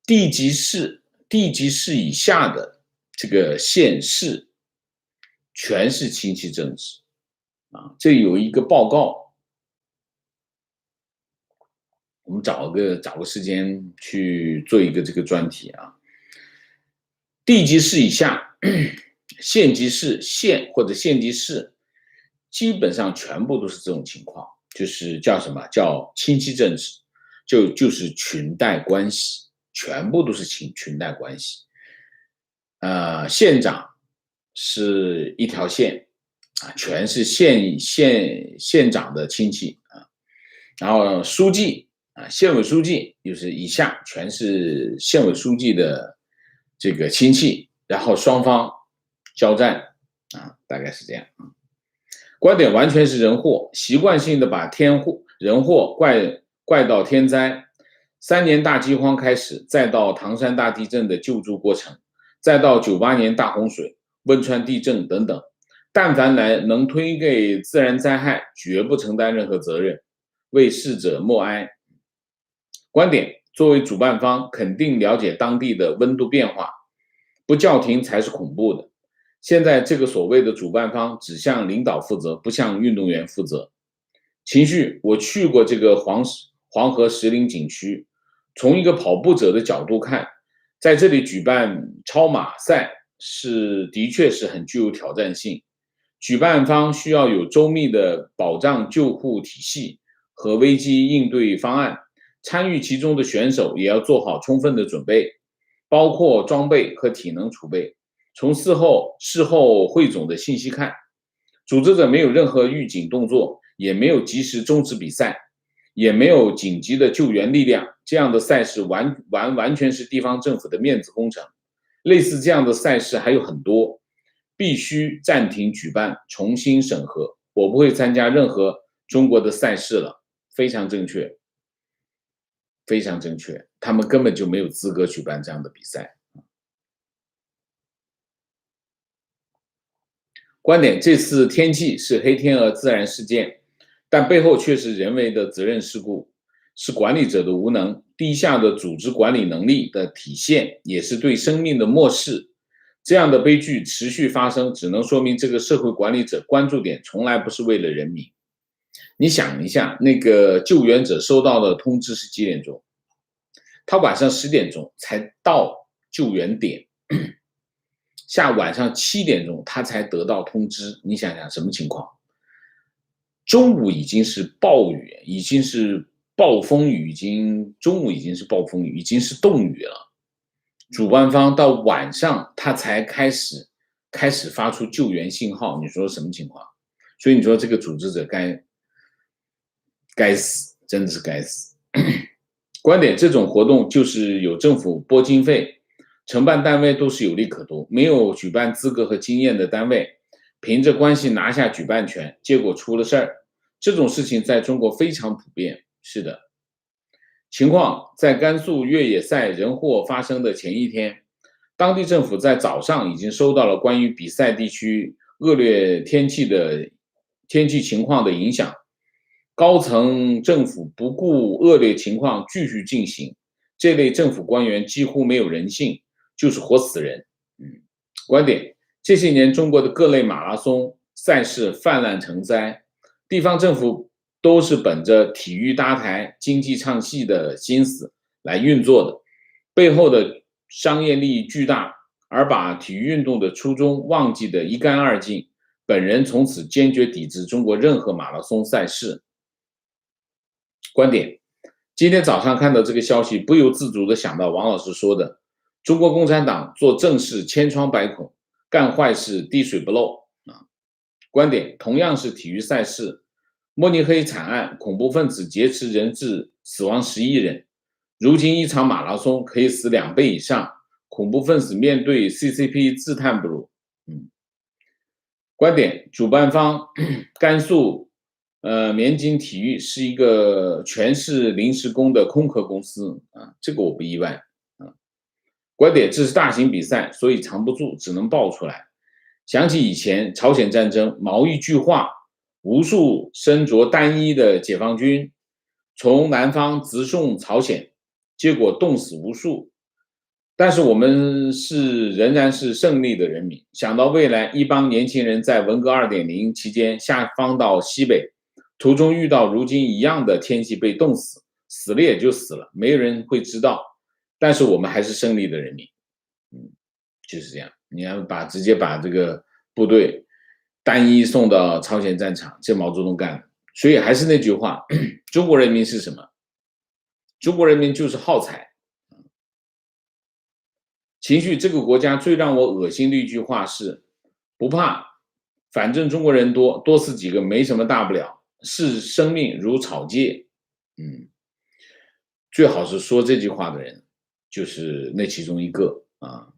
地级市以下的这个县市，全是亲戚政治啊。这有一个报告，我们找个时间去做一个这个专题啊。地级市以下，县级市、县或者县级市，基本上全部都是这种情况。就是叫什么？叫亲戚政治，就是裙带关系，全部都是裙带关系。县长是一条线啊，全是县长的亲戚啊。然后书记啊，县委书记就是以下全是县委书记的这个亲戚，然后双方交战啊，大概是这样啊。观点完全是人祸，习惯性的把人祸怪到天灾。3年大饥荒开始，再到唐山大地震的救助过程，再到98年大洪水、汶川地震等等，但凡能推给自然灾害，绝不承担任何责任，为逝者默哀。观点，作为主办方，肯定了解当地的温度变化，不叫停才是恐怖的。现在这个所谓的主办方只向领导负责，不向运动员负责。情绪，我去过这个黄河石林景区，从一个跑步者的角度看，在这里举办超马赛的确是很具有挑战性。举办方需要有周密的保障救护体系和危机应对方案，参与其中的选手也要做好充分的准备，包括装备和体能储备。从事后汇总的信息看，组织者没有任何预警动作，也没有及时终止比赛，也没有紧急的救援力量。这样的赛事完全是地方政府的面子工程。类似这样的赛事还有很多，必须暂停举办，重新审核。我不会参加任何中国的赛事了。非常正确，非常正确，他们根本就没有资格举办这样的比赛。观点，这次天气是黑天鹅自然事件，但背后却是人为的责任事故，是管理者的无能，低下的组织管理能力的体现，也是对生命的漠视。这样的悲剧持续发生，只能说明这个社会管理者关注点从来不是为了人民。你想一下，那个救援者收到的通知是几点钟？他晚上10点钟才到救援点，晚上7点钟他才得到通知，你想想什么情况？中午已经是暴雨，已经是暴风雨，中午已经是暴风雨，已经是冻雨了。主办方到晚上他才开始发出救援信号，你说什么情况？所以你说这个组织者该死，真的是该死。观点，这种活动就是有政府拨经费，承办单位都是有利可图，没有举办资格和经验的单位，凭着关系拿下举办权，结果出了事儿。这种事情在中国非常普遍。是的，情况在甘肃越野赛人祸发生的前一天，当地政府在早上已经收到了关于比赛地区恶劣天气情况的影响，高层政府不顾恶劣情况继续进行，这类政府官员几乎没有人性，就是活死人。观点，这些年中国的各类马拉松赛事泛滥成灾，地方政府都是本着体育搭台、经济唱戏的心思来运作的，背后的商业利益巨大，而把体育运动的初衷忘记得一干二净。本人从此坚决抵制中国任何马拉松赛事。观点，今天早上看到这个消息，不由自主地想到王老师说的，中国共产党做正事千疮百孔，干坏事滴水不漏。观点，同样是体育赛事，慕尼黑惨案，恐怖分子劫持人质，死亡11人。如今一场马拉松可以死2倍以上，恐怖分子面对 CCP 自叹不如。观点，主办方甘肃绵津体育是一个全是临时工的空壳公司啊，这个我不意外啊。观点，这是大型比赛，所以藏不住，只能爆出来。想起以前朝鲜战争，毛一句话，无数身着单衣的解放军从南方直送朝鲜，结果冻死无数。但是我们仍然是胜利的人民。想到未来一帮年轻人在文革 2.0 期间下放到西北，途中遇到如今一样的天气被冻死，死了也就死了，没有人会知道。但是我们还是胜利的人民。就是这样，你要直接把这个部队单一送到朝鲜战场，这毛泽东干的。所以还是那句话，中国人民是什么？中国人民就是好财。情绪，这个国家最让我恶心的一句话是不怕，反正中国人多，多死几个没什么大不了，视生命如草芥。最好是说这句话的人就是那其中一个啊。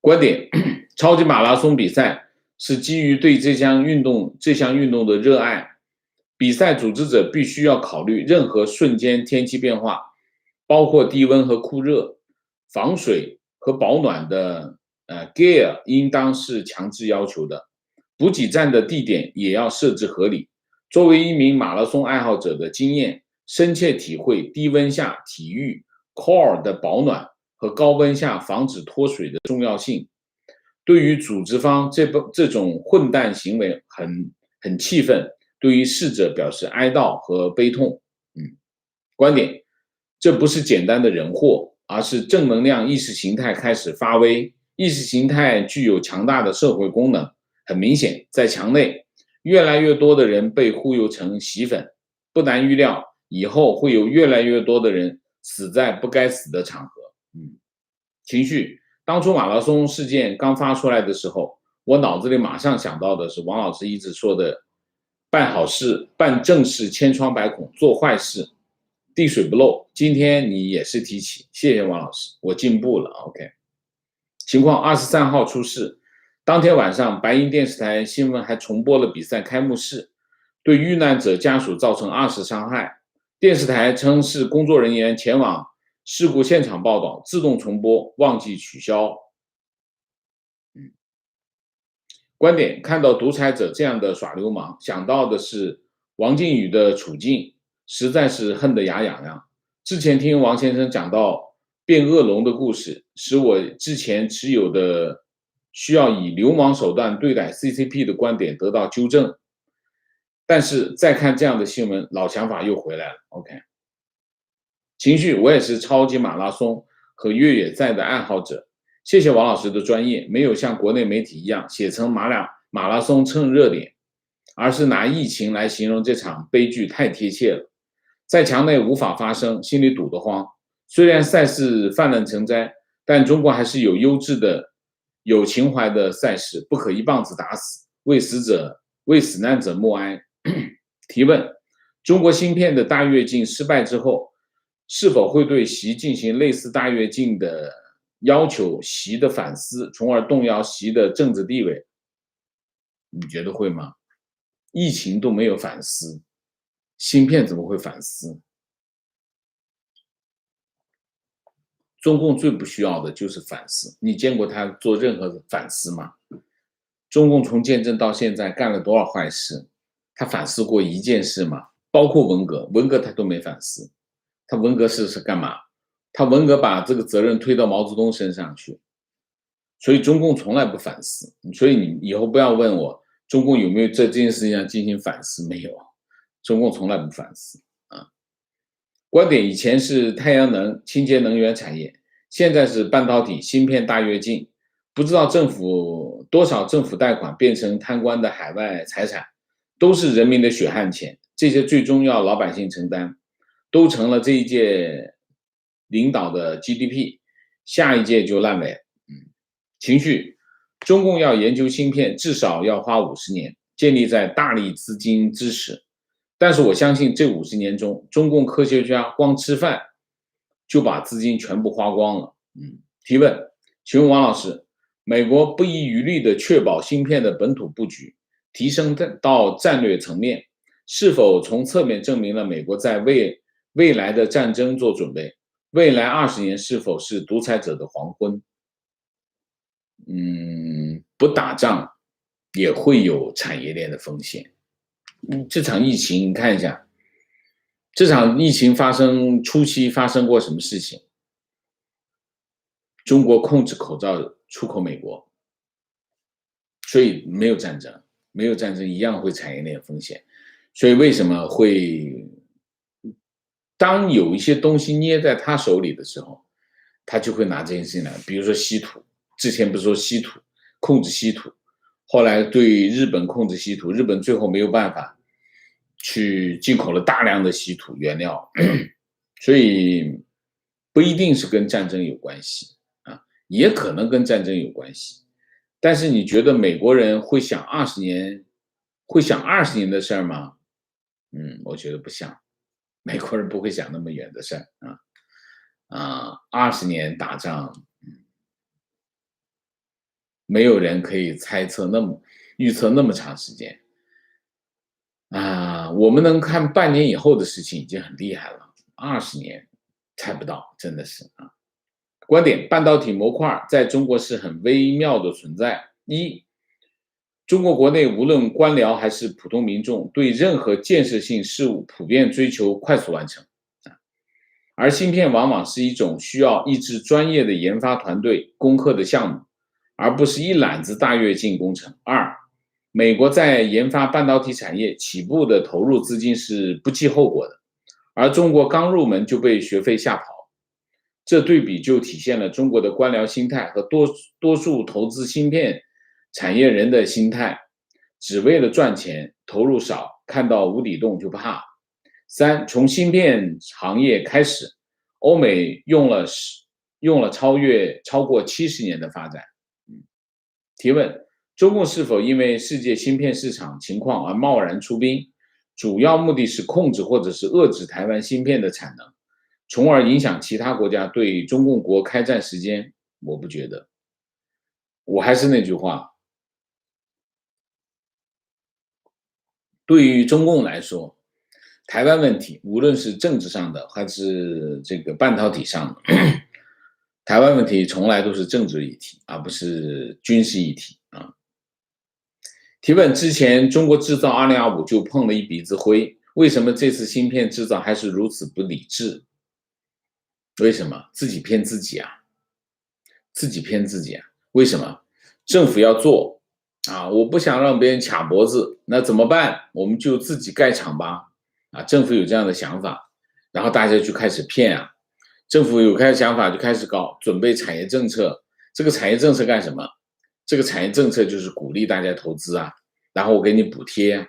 观点，超级马拉松比赛是基于对这项运动的热爱，比赛组织者必须要考虑任何瞬间天气变化，包括低温和酷热，防水和保暖的gear 应当是强制要求的，补给站的地点也要设置合理。作为一名马拉松爱好者的经验，深切体会低温下体育 core 的保暖和高温下防止脱水的重要性。对于组织方这种混蛋行为很气愤，对于逝者表示哀悼和悲痛。观点，这不是简单的人祸，而是正能量意识形态开始发威。意识形态具有强大的社会功能，很明显，在墙内越来越多的人被忽悠成洗粉，不难预料以后会有越来越多的人死在不该死的场合。情绪，当初马拉松事件刚发出来的时候，我脑子里马上想到的是王老师一直说的办好事、办正事千疮百孔，做坏事滴水不漏。今天你也是提起，谢谢王老师，我进步了。OK， 情况23号出事，当天晚上白银电视台新闻还重播了比赛开幕式，对遇难者家属造成20伤害。电视台称是工作人员前往事故现场报道，自动重播，忘记取消。观点，看到独裁者这样的耍流氓，想到的是王靖宇的处境，实在是恨得牙痒痒。之前听王先生讲到变恶龙的故事，使我之前持有的需要以流氓手段对待 CCP 的观点得到纠正。但是再看这样的新闻，老想法又回来了。OK， 情绪，我也是超级马拉松和越野赛的爱好者，谢谢王老师的专业，没有像国内媒体一样写成马拉松蹭热点。而是拿疫情来形容这场悲剧太贴切了。在墙内无法发声，心里堵得慌。虽然赛事泛滥成灾，但中国还是有优质的、有情怀的赛事，不可一棒子打死，为死难者默哀。提问：中国芯片的大跃进失败之后，是否会对习进行类似大跃进的要求习的反思，从而动摇习的政治地位？你觉得会吗？疫情都没有反思，芯片怎么会反思？中共最不需要的就是反思。你见过他做任何反思吗？中共从建政到现在干了多少坏事？他反思过一件事吗？包括文革，文革他都没反思。他文革是干嘛？他文革把这个责任推到毛泽东身上去。所以中共从来不反思。所以你以后不要问我中共有没有在这件事情上进行反思，没有。中共从来不反思啊。观点以前是太阳能、清洁能源产业，现在是半导体、芯片大跃进。不知道多少政府贷款变成贪官的海外财产，都是人民的血汗钱，这些最终要老百姓承担，都成了这一届领导的 GDP， 下一届就烂尾。情绪，中共要研究芯片，至少要花50年，建立在大力资金支持。但是我相信这50年中，中共科学家光吃饭就把资金全部花光了。提问，请问王老师，美国不遗余力地确保芯片的本土布局，提升到战略层面，是否从侧面证明了美国在为未来的战争做准备？未来20年是否是独裁者的黄昏？不打仗也会有产业链的风险。这场疫情你看一下，这场疫情发生初期发生过什么事情？中国控制口罩出口美国，所以没有战争，没有战争一样会产业链风险。所以为什么会当有一些东西捏在他手里的时候，他就会拿这件事情来，比如说稀土，之前不是说稀土控制稀土，后来对日本控制稀土，日本最后没有办法去进口了大量的稀土原料，所以不一定是跟战争有关系啊，也可能跟战争有关系。但是你觉得美国人会想20年的事儿吗？我觉得不想，美国人不会想那么远的事儿20年打仗，没有人可以预测那么长时间我们能看半年以后的事情已经很厉害了，20年猜不到，真的是观点：半导体模块在中国是很微妙的存在。中国国内无论官僚还是普通民众，对任何建设性事物普遍追求快速完成而芯片往往是一种需要一支专业的研发团队攻克的项目，而不是一揽子大跃进工程。美国在研发半导体产业起步的投入资金是不计后果的，而中国刚入门就被学费吓跑。这对比就体现了中国的官僚心态和多数投资芯片产业人的心态，只为了赚钱，投入少，看到无底洞就怕。从芯片行业开始，欧美用了超过70年的发展。提问：中共是否因为世界芯片市场情况而贸然出兵，主要目的是控制或者是遏制台湾芯片的产能，从而影响其他国家对中共国开战时间？我不觉得。我还是那句话，对于中共来说，台湾问题无论是政治上的还是这个半导体上的，台湾问题从来都是政治议题，而不是军事议题提问：之前中国制造2025就碰了一鼻子灰，为什么这次芯片制造还是如此不理智？为什么？自己骗自己为什么？政府要做我不想让别人卡脖子，那怎么办？我们就自己盖厂吧政府有这样的想法，然后大家就开始骗政府有开始想法就开始准备产业政策。这个产业政策干什么？这个产业政策就是鼓励大家投资然后我给你补贴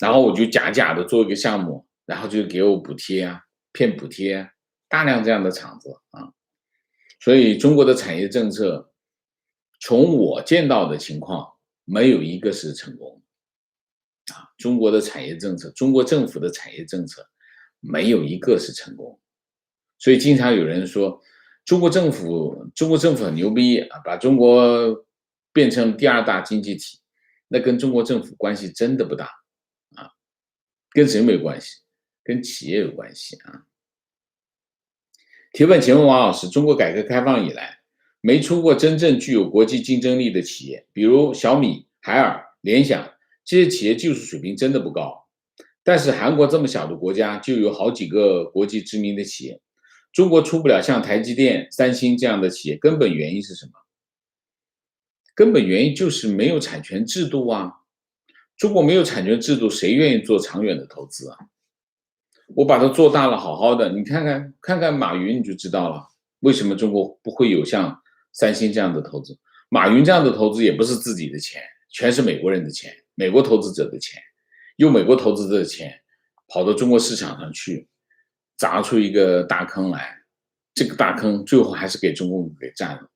然后我就假的做一个项目，然后就给我补贴啊，骗补贴啊，大量这样的厂子啊。所以中国的产业政策，从我见到的情况，没有一个是成功的啊。中国的产业政策，中国政府的产业政策，没有一个是成功。所以经常有人说，中国政府很牛逼啊，把中国变成第二大经济体，那跟中国政府关系真的不大啊，跟谁没关系？跟企业有关系啊。提问，请问王老师，中国改革开放以来，没出过真正具有国际竞争力的企业，比如小米、海尔、联想，这些企业技术水平真的不高。但是韩国这么小的国家，就有好几个国际知名的企业，中国出不了像台积电、三星这样的企业，根本原因是什么？根本原因就是没有产权制度啊！中国没有产权制度，谁愿意做长远的投资啊？我把它做大了，好好的，你看看马云，你就知道了，为什么中国不会有像三星这样的投资？马云这样的投资也不是自己的钱，全是美国人的钱，美国投资者的钱，用美国投资者的钱跑到中国市场上去，砸出一个大坑来，这个大坑最后还是给中共给占了。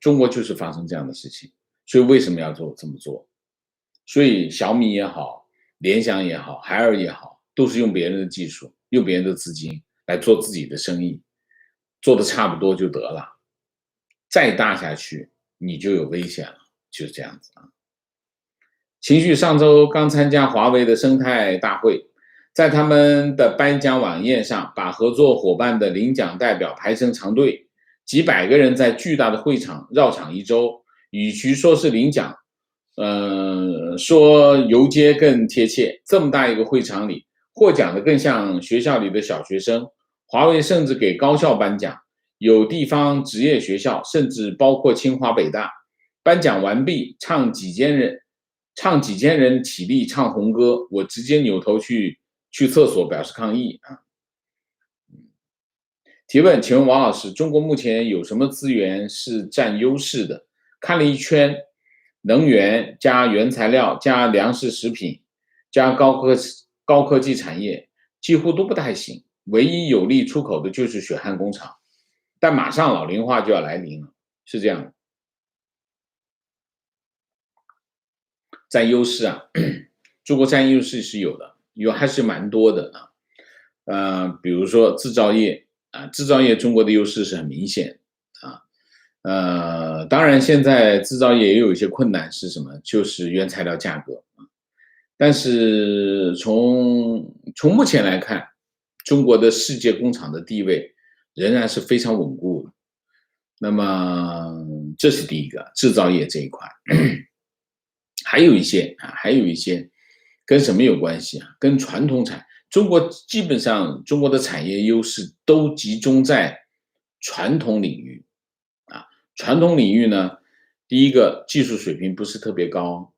中国就是发生这样的事情，所以为什么要这么做？所以小米也好，联想也好，海尔也好，都是用别人的技术，用别人的资金来做自己的生意，做的差不多就得了。再大下去，你就有危险了，就是这样子啊。秦旭上周刚参加华为的生态大会，在他们的颁奖晚宴上，把合作伙伴的领奖代表排成长队，几百个人在巨大的会场绕场一周，与其说是领奖，说游街更贴切。这么大一个会场里，获奖的更像学校里的小学生。华为甚至给高校颁奖，有地方职业学校，甚至包括清华北大。颁奖完毕，唱几千人起立唱红歌，我直接扭头去厕所表示抗议啊！提问，请问王老师，中国目前有什么资源是占优势的？看了一圈，能源加原材料加粮食食品加高科技产业几乎都不太行，唯一有力出口的就是血汗工厂，但马上老龄化就要来临了，是这样的。占优势啊，中国占优势是有的，还是蛮多的啊。比如说制造业啊，制造业中国的优势是很明显啊。当然现在制造业也有一些困难，是什么？就是原材料价格啊。但是从目前来看，中国的世界工厂的地位仍然是非常稳固的。那么这是第一个，制造业这一块。还有一些跟什么有关系啊？跟传统中国基本上中国的产业优势都集中在传统领域啊。传统领域呢，第一个技术水平不是特别高，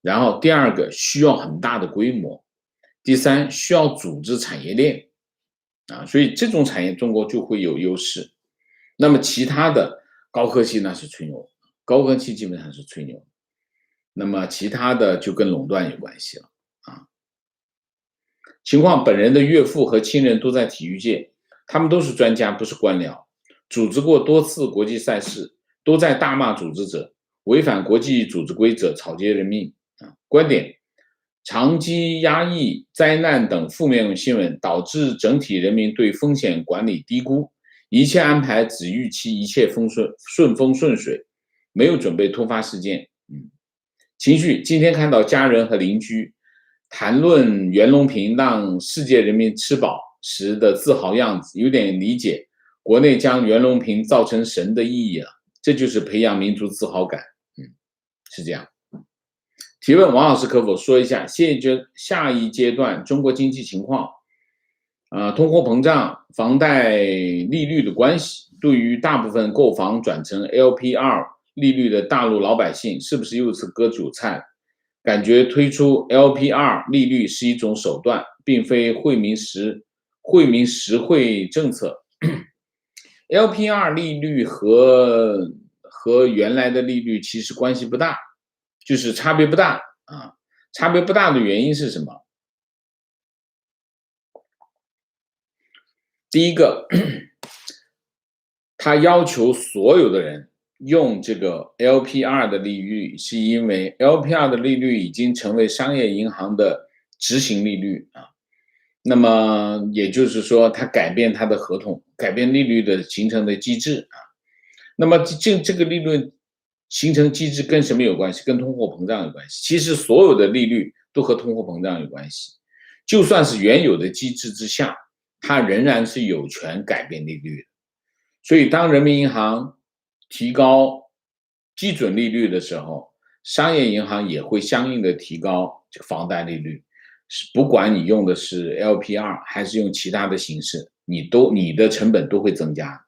然后第二个需要很大的规模，第三需要组织产业链啊，所以这种产业中国就会有优势。那么其他的高科技那是吹牛，高科技基本上是吹牛。那么其他的就跟垄断有关系了啊。情况，本人的岳父和亲人都在体育界，他们都是专家，不是官僚，组织过多次国际赛事，都在大骂组织者，违反国际组织规则，草菅人命啊。观点：长期压抑、灾难等负面新闻，导致整体人民对风险管理低估，一切安排只预期一切顺风顺水，没有准备突发事件。情绪，今天看到家人和邻居谈论袁隆平让世界人民吃饱时的自豪样子，有点理解国内将袁隆平造成神的意义了，这就是培养民族自豪感。是这样。提问，王老师可否说一下下一阶段中国经济情况？通货膨胀、房贷利率的关系，对于大部分购房转成 LPR 利率的大陆老百姓是不是又是割韭菜？感觉推出 LPR 利率是一种手段，并非惠民实惠政策。LPR 利率和原来的利率其实关系不大，就是差别不大啊。差别不大的原因是什么？第一个，他要求所有的人用这个 LPR 的利率，是因为 LPR 的利率已经成为商业银行的执行利率啊。那么也就是说，它改变它的合同，改变利率的形成的机制啊。那么这个利率形成机制跟什么有关系？跟通货膨胀有关系。其实所有的利率都和通货膨胀有关系。就算是原有的机制之下，它仍然是有权改变利率的。所以，当人民银行提高基准利率的时候，商业银行也会相应的提高这个房贷利率。不管你用的是 LPR 还是用其他的形式，你的成本都会增加。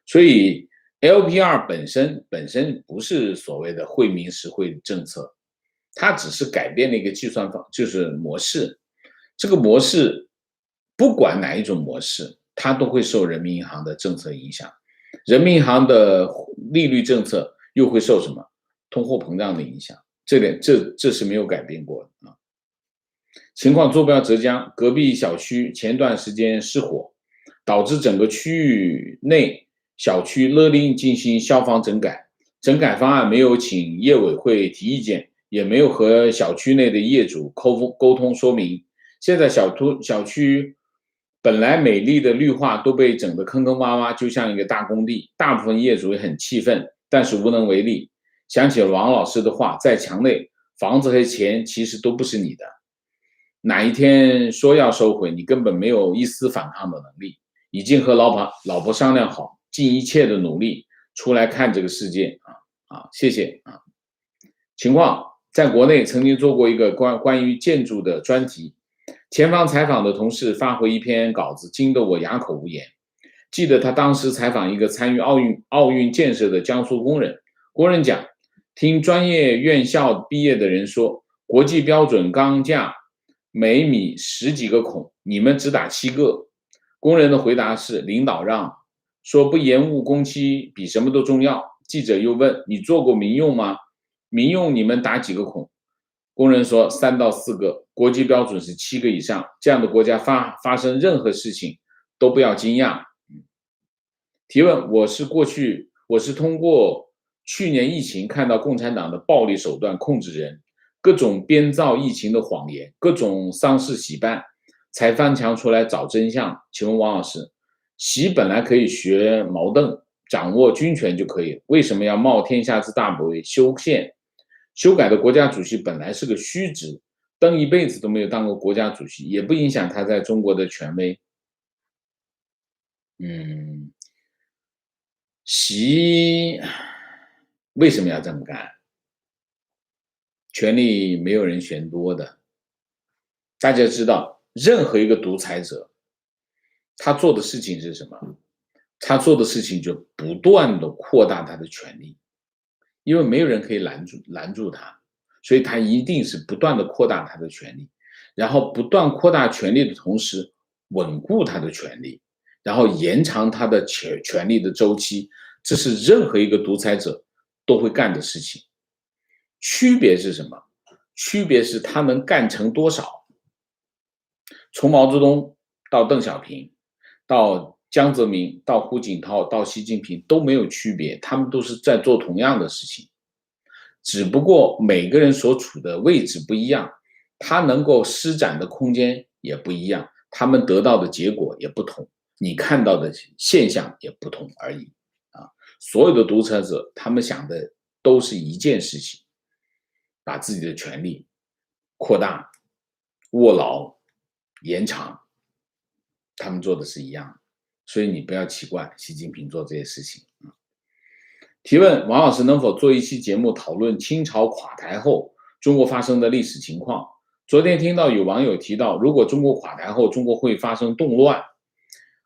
所以 LPR 本身不是所谓的惠民实惠政策，它只是改变了一个计算方，就是模式。这个模式不管哪一种模式，它都会受人民银行的政策影响。人民银行的利率政策又会受什么？通货膨胀的影响。这是没有改变过的啊。情况坐标浙江，隔壁小区前段时间失火，导致整个区域内小区勒令进行消防整改。整改方案没有请业委会提意见，也没有和小区内的业主沟通说明。现在小区本来美丽的绿化都被整得坑坑洼洼，就像一个大工地。大部分业主也很气愤，但是无能为力。想起了王老师的话，在墙内，房子和钱其实都不是你的。哪一天说要收回，你根本没有一丝反抗的能力。已经和老婆商量好，尽一切的努力出来看这个世界谢谢啊。情况在国内曾经做过一个关于建筑的专题，前方采访的同事发回一篇稿子，惊得我哑口无言。记得他当时采访一个参与奥运建设的江苏工人，工人讲，听专业院校毕业的人说，国际标准钢架每米10几个孔，你们只打7个。工人的回答是领导让，说不延误工期比什么都重要。记者又问，你做过民用吗？民用你们打几个孔？工人说3到4个，国际标准是7个以上。这样的国家发生任何事情都不要惊讶。提问，我是通过去年疫情看到共产党的暴力手段控制人，各种编造疫情的谎言，各种丧事喜办，才翻墙出来找真相。请问王老师，习本来可以学毛邓，掌握军权就可以了，为什么要冒天下之大不韪修宪？修改的国家主席本来是个虚职，登一辈子都没有当过国家主席，也不影响他在中国的权威。习为什么要这么干？权力没有人嫌多的。大家知道，任何一个独裁者，他做的事情是什么？他做的事情就不断的扩大他的权力，因为没有人可以拦住他，所以他一定是不断的扩大他的权力，然后不断扩大权力的同时，稳固他的权力，然后延长他的权力的周期。这是任何一个独裁者都会干的事情。区别是什么？区别是他能干成多少。从毛泽东到邓小平，到江泽民，到胡锦涛，到习近平都没有区别，他们都是在做同样的事情，只不过每个人所处的位置不一样，他能够施展的空间也不一样，他们得到的结果也不同，你看到的现象也不同而已。所有的独裁者，他们想的都是一件事情，把自己的权力扩大、握牢、延长，他们做的是一样的。所以你不要奇怪习近平做这些事情。提问，王老师能否做一期节目讨论清朝垮台后中国发生的历史情况？昨天听到有网友提到，如果中国垮台后中国会发生动乱，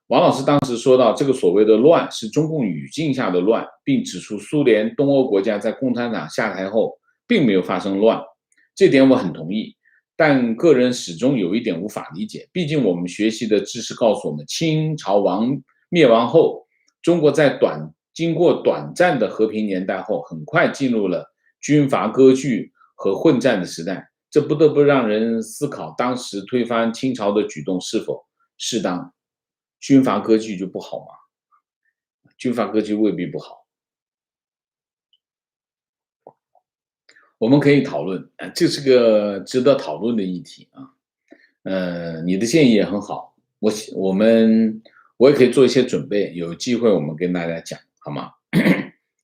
王老师当时说到，这个所谓的乱是中共语境下的乱，并指出苏联、东欧国家在共产党下台后并没有发生乱，这点我很同意，但个人始终有一点无法理解。毕竟我们学习的知识告诉我们，清朝灭亡后，中国在经过短暂的和平年代后，很快进入了军阀割据和混战的时代。这不得不让人思考当时推翻清朝的举动是否适当。军阀割据就不好吗？军阀割据未必不好。我们可以讨论，这是个值得讨论的议题啊。你的建议也很好，我也可以做一些准备，有机会我们跟大家讲，好吗？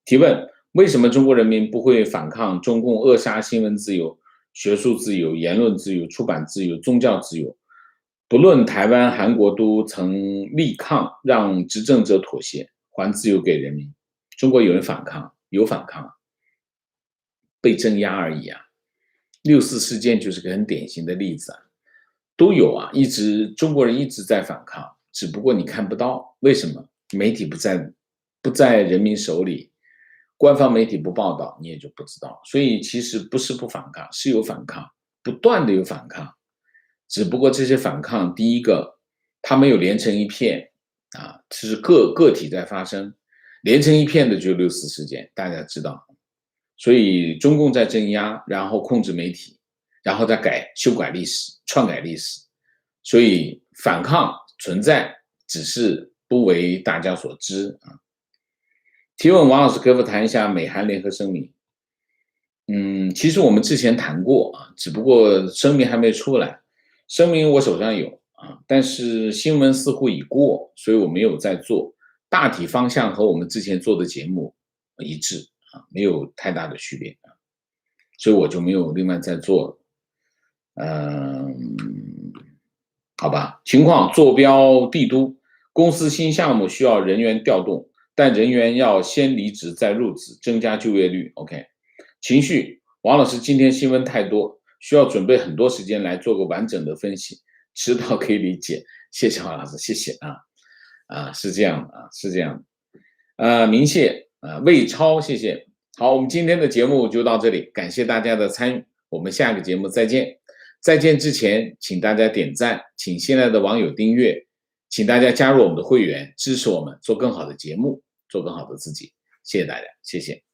提问：为什么中国人民不会反抗中共扼杀新闻自由、学术自由、言论自由、出版自由、宗教自由？不论台湾、韩国都曾力抗，让执政者妥协，还自由给人民。中国有人反抗，有反抗，被镇压而已啊。6·4事件就是个很典型的例子啊，都有啊，中国人一直在反抗，只不过你看不到，为什么？媒体不在人民手里，官方媒体不报道，你也就不知道。所以其实不是不反抗，是有反抗，不断的有反抗，只不过这些反抗，第一个，它没有连成一片啊，是个体在发生，连成一片的就6·4事件，大家知道。所以中共在镇压，然后控制媒体，然后再修改历史，篡改历史，所以反抗存在，只是不为大家所知啊。提问：王老师可否谈一下美韩联合声明？其实我们之前谈过啊，只不过声明还没出来，声明我手上有啊，但是新闻似乎已过，所以我没有再做。大体方向和我们之前做的节目一致啊，没有太大的区别啊，所以我就没有另外再做。好吧，情况坐标帝都，公司新项目需要人员调动，但人员要先离职再入职，增加就业率。OK， 情绪，王老师今天新闻太多，需要准备很多时间来做个完整的分析，迟到可以理解，谢谢王老师，谢谢啊，是这样啊，是这样，明谢魏超，谢谢。好，我们今天的节目就到这里，感谢大家的参与，我们下个节目再见。再见之前，请大家点赞，请新来的网友订阅，请大家加入我们的会员，支持我们做更好的节目，做更好的自己。谢谢大家，谢谢。